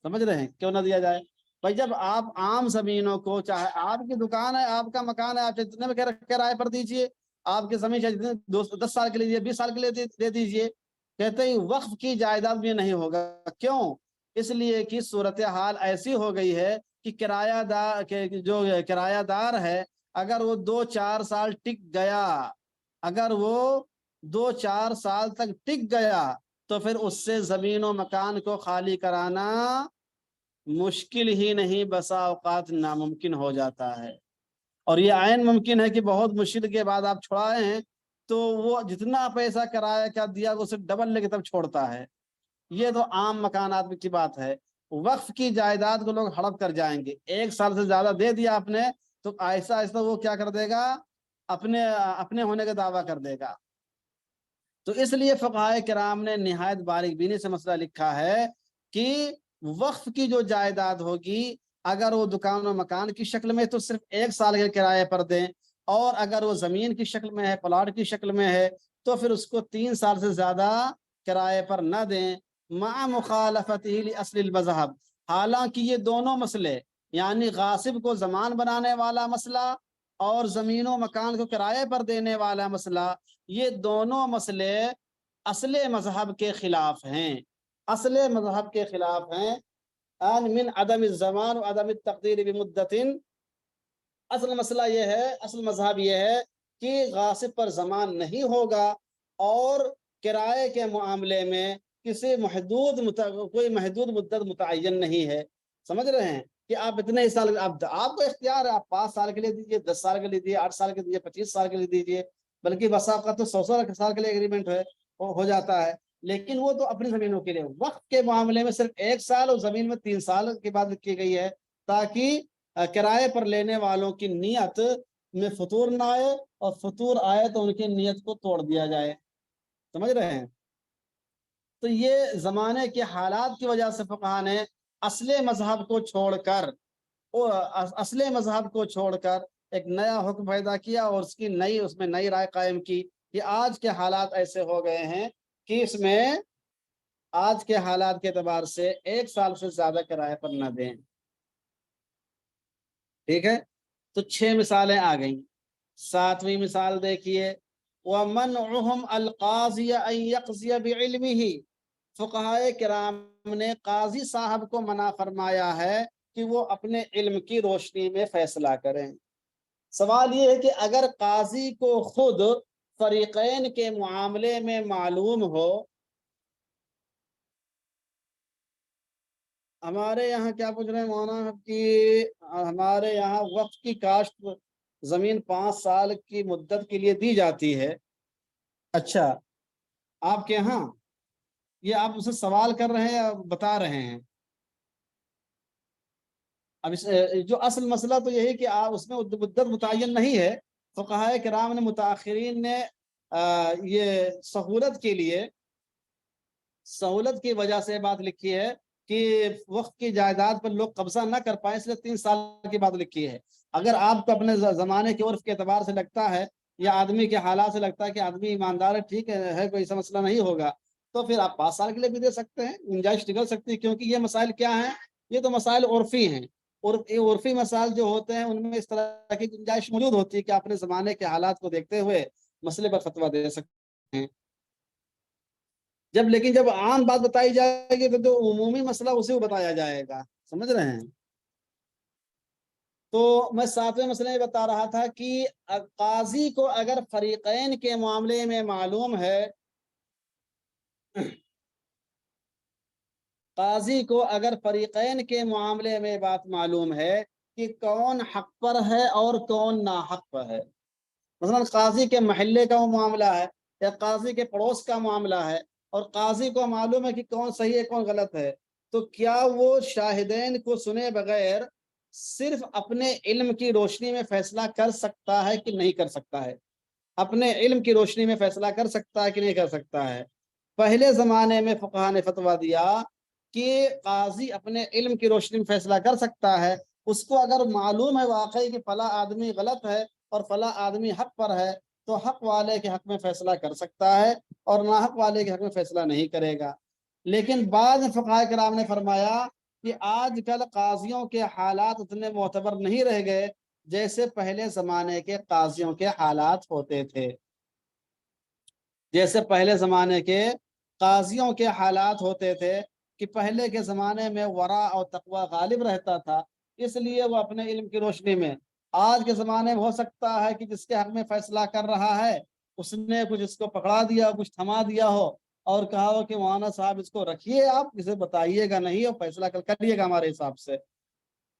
Speaker 1: سمجھ رہے ہیں کیوں نہ دیا جائے؟ بھائی جب آپ عام زمینوں کو، چاہے آپ کی دکان ہے، آپ کا مکان ہے، آپ جتنے میں کرائے پر دیجئے، آپ کی زمین چاہے 10 سال کے لیے 20 سال کے لیے دے دیجئے، کہتے ہیں وقف کی جائیداد میں نہیں ہوگا۔ کیوں؟ اس لیے کہ صورتحال ایسی ہو گئی ہے کہ کرایہ دار، جو کرایہ دار ہے اگر وہ 2-4 سال ٹک گیا، اگر وہ 2-4 سال تک ٹک گیا تو پھر اس سے زمین و مکان کو خالی کرانا مشکل ہی نہیں، بسا اوقات ناممکن ہو جاتا ہے۔ اور یہ عین ممکن ہے کہ بہت مشکل کے بعد آپ چھڑائے ہیں تو وہ جتنا پیسہ کرایہ کا دیا وہ صرف ڈبل لے کے تب چھوڑتا ہے۔ یہ تو عام مکانات کی بات ہے۔ وقف کی جائیداد کو لوگ ہڑپ کر جائیں گے، 1 سال سے زیادہ دے دیا آپ نے تو آہستہ آہستہ وہ کیا کر دے گا، اپنے ہونے کا دعویٰ کر دے گا۔ تو اس لیے فقہائے کرام نے نہایت باریک بینی سے مسئلہ لکھا ہے کہ وقف کی جو جائیداد ہوگی اگر وہ دکان و مکان کی شکل میں تو صرف 1 سال کے کرائے پر دیں، اور اگر وہ زمین کی شکل میں ہے، پلاٹ کی شکل میں ہے تو پھر اس کو 3 سال سے زیادہ کرائے پر نہ دیں، مع مخالفتہ لاصل المذہب۔ حالانکہ یہ دونوں مسئلے، یعنی غاصب کو ضمان بنانے والا مسئلہ اور زمین و مکان کو کرائے پر دینے والا مسئلہ، یہ دونوں مسئلے اصل مذہب کے خلاف ہیں، اصل مذہب کے خلاف ہیں۔ من عدم الزمان و عدم التقدیر بمدت، اصل مسئلہ یہ ہے، اصل مذہب یہ ہے کہ غاصب پر ضمان نہیں ہوگا، اور کرائے کے معاملے میں کوئی محدود مدت متعین نہیں ہے۔ سمجھ رہے ہیں کہ آپ اتنے سال، آپ کو اختیار ہے، آپ 5 سال کے لیے دیجئے، 10 سال کے لیے دیجئے، 8 سال کے لیے دیجئے، 25 سال کے لیے دیجئے، بلکہ بس آپ کا تو 100 سال کے لیے ایگریمنٹ ہو جاتا ہے۔ لیکن وہ تو اپنی زمینوں کے لیے، وقت کے معاملے میں صرف 1 سال اور زمین میں 3 سال کی بات کی گئی ہے تاکہ کرائے پر لینے والوں کی نیت میں فطور نہ آئے، اور فطور آئے تو ان کی نیت کو توڑ دیا جائے۔ سمجھ رہے ہیں؟ تو یہ زمانے کے حالات کی وجہ سے فقہا نے اصل مذہب کو چھوڑ کر ایک نیا حکم پیدا کیا اور اس میں نئی رائے قائم کی کہ آج کے حالات ایسے ہو گئے ہیں کہ اس میں آج کے حالات کے اعتبار سے 1 سال سے زیادہ کرائے پر نہ دیں۔ ٹھیک ہے، تو 6 مثالیں آ گئیں۔ 7ویں مثال دیکھیے، وَمَنْعُهُمْ الْقَاضِيَ أَنْ يَقْضِيَ بِعِلْمِهِ، فقہائے کرام نے قاضی صاحب کو منع فرمایا ہے کہ وہ اپنے علم کی روشنی میں فیصلہ کریں۔ سوال یہ ہے کہ اگر قاضی کو خود فریقین کے معاملے میں معلوم ہو ہمارے یہاں کیا پوچھ رہے ہیں مولانا کہ ہمارے یہاں وقت کی کاشت زمین 5 سال کی مدت کے لیے دی جاتی ہے. اچھا، آپ کے یہاں یہ آپ اسے سوال کر رہے ہیں یا بتا رہے ہیں؟ اب جو اصل مسئلہ تو یہی کہ اس میں مدت متعین نہیں ہے. فقہائے کرام نے متاخرین نے یہ سہولت کی وجہ سے بات لکھی ہے کہ وقت کی جائیداد پر لوگ قبضہ نہ کر پائے، اس لیے 3 سال کی بات لکھی ہے. اگر آپ کو اپنے زمانے کے عرف کے اعتبار سے لگتا ہے یا آدمی کے حالات سے لگتا ہے کہ آدمی ایماندار ہے، ٹھیک ہے، کوئی ایسا مسئلہ نہیں ہوگا، تو پھر آپ 5 سال کے لیے بھی دے سکتے ہیں، گنجائش نکل سکتی ہے. کیونکہ یہ مسائل کیا ہیں؟ یہ تو مسائل عرفی ہیں. اور عرفی مسائل جو ہوتے ہیں ان میں اس طرح کی گنجائش موجود ہوتی ہے کہ اپنے زمانے کے حالات کو دیکھتے ہوئے مسئلے پر فتویٰ دے سکتے ہیں. لیکن جب عام بات بتائی جائے گی تو جو عمومی مسئلہ اسے بتایا جائے گا. سمجھ رہے ہیں؟ تو میں 7ویں مسئلے میں بتا رہا تھا کہ قاضی کو اگر فریقین کے معاملے میں معلوم ہے، قاضی کو اگر فریقین کے معاملے میں بات معلوم ہے کہ کون حق پر ہے اور کون ناحق پر ہے، مثلا قاضی کے محلے کا وہ معاملہ ہے یا قاضی کے پڑوس کا معاملہ ہے، اور قاضی کو معلوم ہے کہ کون صحیح ہے کون غلط ہے، تو کیا وہ شاہدین کو سنے بغیر صرف اپنے علم کی روشنی میں فیصلہ کر سکتا ہے کہ نہیں کر سکتا ہے؟ اپنے علم کی روشنی میں فیصلہ کر سکتا ہے کہ نہیں کر سکتا ہے؟ پہلے زمانے میں فقہا نے فتویٰ دیا کہ قاضی اپنے علم کی روشنی میں فیصلہ کر سکتا ہے. اس کو اگر معلوم ہے واقعی کہ فلاں آدمی غلط ہے اور فلاں آدمی حق پر ہے، تو حق والے کے حق میں فیصلہ کر سکتا ہے اور ناحق والے کے حق میں فیصلہ نہیں کرے گا. لیکن بعض فقہاء کرام نے فرمایا کہ آج کل قاضیوں کے حالات اتنے معتبر نہیں رہ گئے جیسے پہلے زمانے کے قاضیوں کے حالات ہوتے تھے. جیسے پہلے زمانے کے قاضیوں کے حالات ہوتے تھے کہ پہلے کے زمانے میں ورع اور تقوی غالب رہتا تھا، اس لیے وہ اپنے علم کی روشنی میں. آج کے زمانے میں ہو سکتا ہے کہ جس کے حق میں فیصلہ کر رہا ہے اس نے کچھ اس کو پکڑا دیا، کچھ تھما دیا ہو اور کہا ہو کہ مولانا صاحب اس کو رکھیے، آپ اسے بتائیے گا نہیں اور فیصلہ کریے گا ہمارے حساب سے.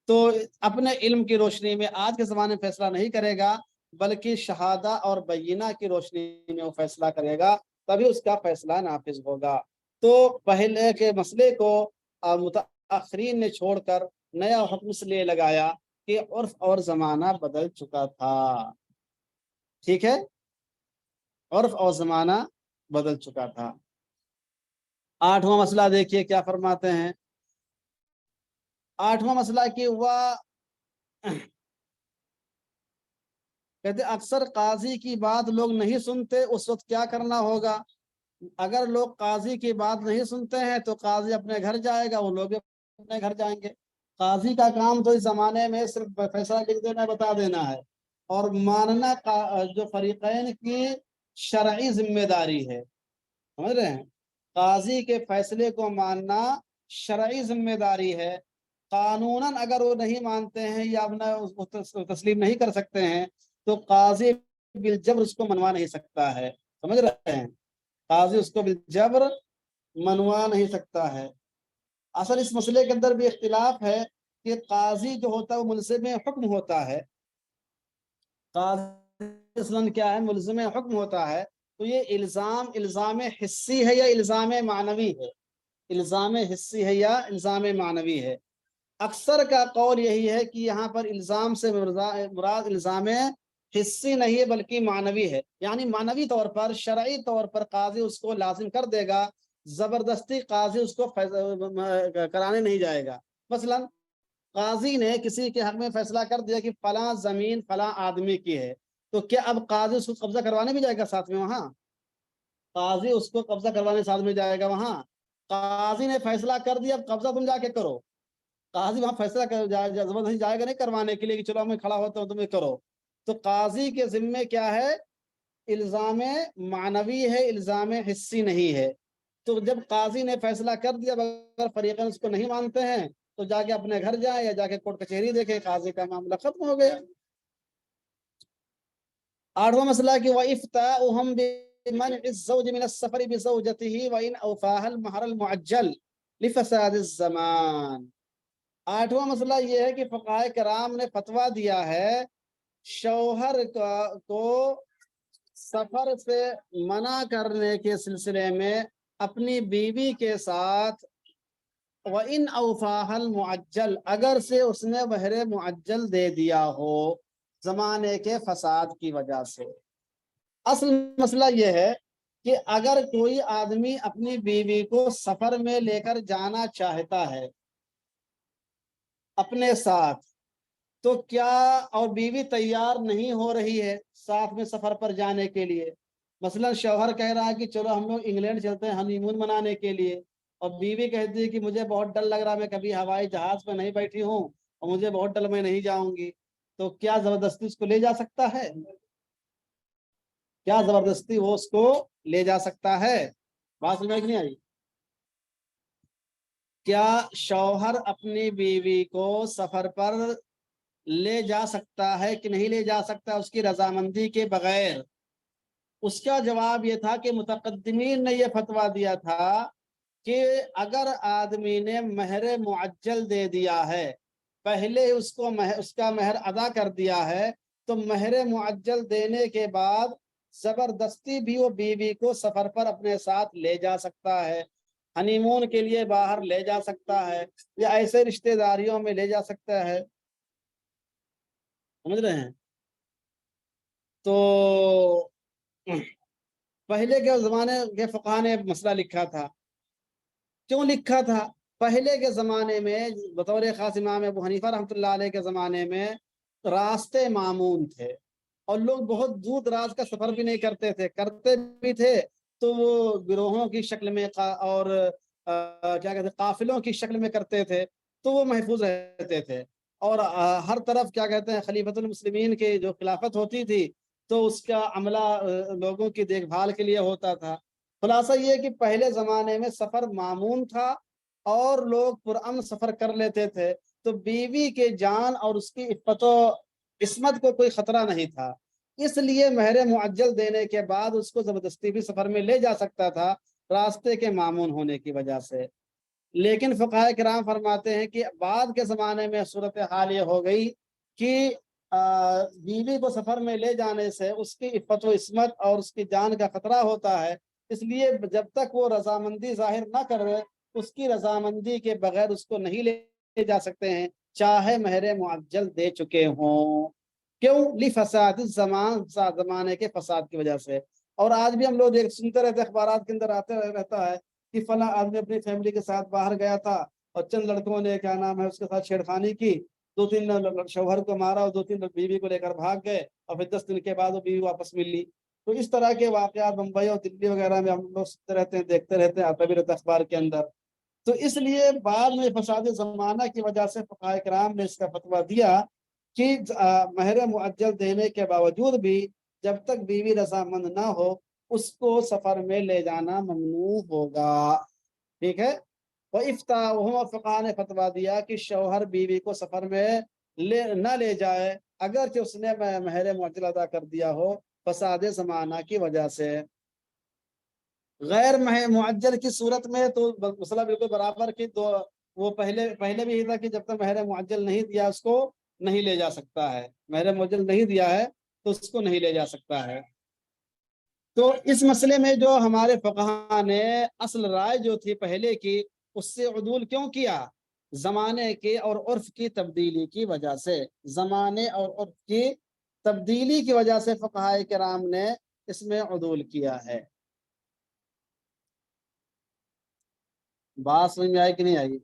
Speaker 1: تو اپنے علم کی روشنی میں آج کے زمانے میں فیصلہ نہیں کرے گا، بلکہ شہادہ اور بینہ کی روشنی میں وہ فیصلہ کرے گا، تبھی اس کا فیصلہ نافذ ہوگا. تو پہلے کے مسئلے کو متاخرین نے چھوڑ کر نیا حکم اس لیے لگایا کہ عرف اور زمانہ بدل چکا تھا. ٹھیک ہے، عرف اور زمانہ بدل چکا تھا. 8واں مسئلہ دیکھیے کیا فرماتے ہیں. 8واں مسئلہ کہ ہوا کہتے اکثر قاضی کی بات لوگ نہیں سنتے، اس وقت کیا کرنا ہوگا؟ اگر لوگ قاضی کی بات نہیں سنتے ہیں تو قاضی اپنے گھر جائے گا، وہ لوگ اپنے گھر جائیں گے. قاضی کا کام تو اس زمانے میں صرف فیصلہ لکھ دینا، بتا دینا ہے، اور ماننا جو فریقین کی شرعی ذمہ داری ہے. سمجھ رہے ہیں؟ قاضی کے فیصلے کو ماننا شرعی ذمہ داری ہے. قانوناً اگر وہ نہیں مانتے ہیں یا اپنا تسلیم نہیں کر سکتے ہیں تو قاضی بالجبر اس کو منوا نہیں سکتا ہے. سمجھ رہے ہیں؟ قاضی اس کو بالجبر منوا نہیں سکتا ہے. اصل اس مسئلے کے اندر بھی اختلاف ہے کہ قاضی جو ہوتا ہے وہ ملزم حکم ہوتا ہے. قاضی اصلاً کیا ہے؟ ملزم حکم ہوتا ہے. تو یہ الزام حسی ہے یا الزام معنوی ہے؟ الزام حسی ہے یا الزام معنوی ہے؟ اکثر کا قول یہی ہے کہ یہاں پر الزام سے مراد الزام حسی نہیں ہے بلکہ معنوی ہے. یعنی معنوی طور پر، شرعی طور پر قاضی اس کو لازم کر دے گا، زبردستی قاضی اس کو کرانے نہیں جائے گا. مثلا قاضی نے کسی کے حق میں فیصلہ کر دیا کہ فلاں زمین فلاں آدمی کی ہے، تو کیا اب قاضی اس کو قبضہ کروانے بھی جائے گا ساتھ میں؟ وہاں قاضی اس کو قبضہ کروانے ساتھ میں جائے گا؟ وہاں قاضی نے فیصلہ کر دیا، اب قبضہ تم جا کے کرو. قاضی وہاں فیصلہ زبردستی جائے گا نہیں کروانے کے لیے کہ چلو میں کھڑا ہوتا ہوں تمہیں کرو. تو قاضی کے ذمے کیا ہے؟ الزام معنوی ہے، الزام حسی نہیں ہے. تو جب قاضی نے فیصلہ کر دیا، اگر فریقین اس کو نہیں مانتے ہیں تو جا کے اپنے گھر جائے یا جا کے کورٹ کچہری دیکھے، قاضی کا معاملہ ختم ہو گیا. 8واں مسئلہ کہ وَإِفْتَاؤُهُمْ بِمَنْعِ الزَّوْجِ مِنَ السَّفَرِ بِزَوْجَتِهِ وَإِنْ أَوْفَاهَا الْمَهْرَ الْمُعَجَّلِ لفساد الزمان۔ آٹھواں مسئلہ یہ ہے کہ فقہائے کرام نے فتویٰ دیا ہے شوہر کو سفر سے منع کرنے کے سلسلے میں اپنی بیوی کے ساتھ وَإِنْ أَوْفَاهَا الْمُعَجَّلِ، اگر سے اس نے مہر معجل دے دیا ہو زمانے کے فساد کی وجہ سے۔ اصل مسئلہ یہ ہے کہ اگر کوئی آدمی اپنی بیوی کو سفر میں لے کر جانا چاہتا ہے اپنے ساتھ، تو کیا اور بیوی تیار نہیں ہو رہی ہے ساتھ میں سفر پر جانے کے لیے، مثلا شوہر کہہ رہا ہے کہ چلو ہم لوگ انگلینڈ چلتے ہیں ہنی مون منانے کے لیے، اور بیوی کہتی ہے کہ مجھے بہت ڈر لگ رہا، میں کبھی ہوائی جہاز پہ نہیں بیٹھی ہوں اور مجھے بہت ڈر، میں نہیں جاؤں گی، تو کیا زبردستی اس کو لے جا سکتا ہے؟ کیا زبردستی وہ اس کو لے جا سکتا ہے؟ بات سمجھ میں نہیں آئی؟ کیا شوہر اپنی بیوی کو سفر پر لے جا سکتا ہے کہ نہیں لے جا سکتا اس کی رضامندی کے بغیر؟ اس کا جواب یہ تھا کہ متقدمین نے یہ فتویٰ دیا تھا کہ اگر آدمی نے مہر معجل دے دیا ہے، پہلے اس کا مہر ادا کر دیا ہے، تو مہر معجل دینے کے بعد زبردستی بھی وہ بیوی کو سفر پر اپنے ساتھ لے جا سکتا ہے، ہنی مون کے لیے باہر لے جا سکتا ہے، یا ایسے رشتہ داریوں میں لے جا سکتا ہے۔ سمجھ رہے ہیں؟ تو پہلے کے زمانے کے فقہاء نے مسئلہ لکھا تھا۔ کیوں لکھا تھا؟ پہلے کے زمانے میں بطور خاص امام ابو حنیفہ رحمۃ اللہ علیہ کے زمانے میں راستے معمون تھے، اور لوگ بہت دور دراز کا سفر بھی نہیں کرتے تھے، کرتے بھی تھے تو وہ گروہوں کی شکل میں اور کیا کہتے ہیں قافلوں کی شکل میں کرتے تھے، تو وہ محفوظ رہتے تھے، اور ہر طرف کیا کہتے ہیں خلیفۃ المسلمین کی جو خلافت ہوتی تھی تو اس کا عملہ لوگوں کی دیکھ بھال کے لیے ہوتا تھا۔ خلاصہ یہ کہ پہلے زمانے میں سفر معمون تھا اور لوگ پرامن سفر کر لیتے تھے، تو بیوی کے جان اور اس کی عفت و عصمت کو کوئی خطرہ نہیں تھا، اس لیے مہر معجل دینے کے بعد اس کو زبردستی بھی سفر میں لے جا سکتا تھا راستے کے معمون ہونے کی وجہ سے۔ لیکن فقہائے کرام فرماتے ہیں کہ بعد کے زمانے میں صورتحال یہ ہو گئی کہ بیوی کو سفر میں لے جانے سے اس کی عفت و عصمت اور اس کی جان کا خطرہ ہوتا ہے، اس لیے جب تک وہ رضامندی ظاہر نہ کرے اس کی رضامندی کے بغیر اس کو نہیں لے جا سکتے ہیں، چاہے مہر معجل دے چکے ہوں۔ کیوں؟ لفساد الزمان، زمانے کے فساد کی وجہ سے۔ اور آج بھی ہم لوگ سنتے رہتے اخبارات کے اندر آتے رہتا ہے کہ فلاں آدمی اپنی فیملی کے ساتھ باہر گیا تھا اور چند لڑکوں نے کیا نام ہے اس کے ساتھ چھیڑخانی کی، 2-3 شوہر کو مارا اور 2-3 بیوی کو لے کر بھاگ گئے، اور پھر 10 دن کے بعد وہ بیوی واپس ملی۔ تو اس طرح کے واقعات بمبئی اور دلی وغیرہ میں ہم لوگ سنتے رہتے ہیں، دیکھتے رہتے ہیں، آتا بھی رہتا ہے اخبار کے اندر۔ تو اس لیے بعد میں فساد زمانہ کی وجہ سے فقہائے کرام نے اس کا فتویٰ دیا کہ مہر معجل دینے کے باوجود بھی جب تک بیوی رضامند نہ ہو اس کو سفر میں لے جانا ممنوع ہوگا۔ ٹھیک ہے؟ فقہاء نے فتویٰ دیا کہ شوہر بیوی کو سفر میں نہ لے جائے اگرچہ اس نے مہر معجل ادا کر دیا ہو فساد زمانہ کی وجہ سے۔ غیر معجل کی صورت میں تو مسئلہ بالکل برابر کی، تو وہ پہلے بھی یہ تھا کہ جب تک مہر معجل نہیں دیا اس کو نہیں لے جا سکتا ہے، مہر معجل نہیں دیا ہے تو اس کو نہیں لے جا سکتا ہے۔ تو اس مسئلے میں جو ہمارے فقہاء نے اصل رائے جو تھی پہلے کی اس سے عدول کیوں کیا؟ زمانے کے اور عرف کی تبدیلی کی وجہ سے، زمانے اور عرف کی تبدیلی کی وجہ سے فقہائے کرام نے اس میں عدول کیا ہے۔ بات سمجھ میں آئی کہ نہیں آئی؟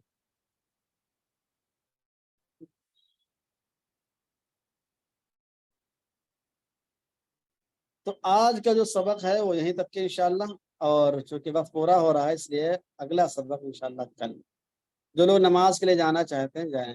Speaker 1: تو آج کا جو سبق ہے وہ یہیں تک کہ انشاءاللہ، اور چونکہ وقت پورا ہو رہا ہے اس لیے اگلا سبق انشاءاللہ کل۔ جو لوگ نماز کے لیے جانا چاہتے ہیں جائیں۔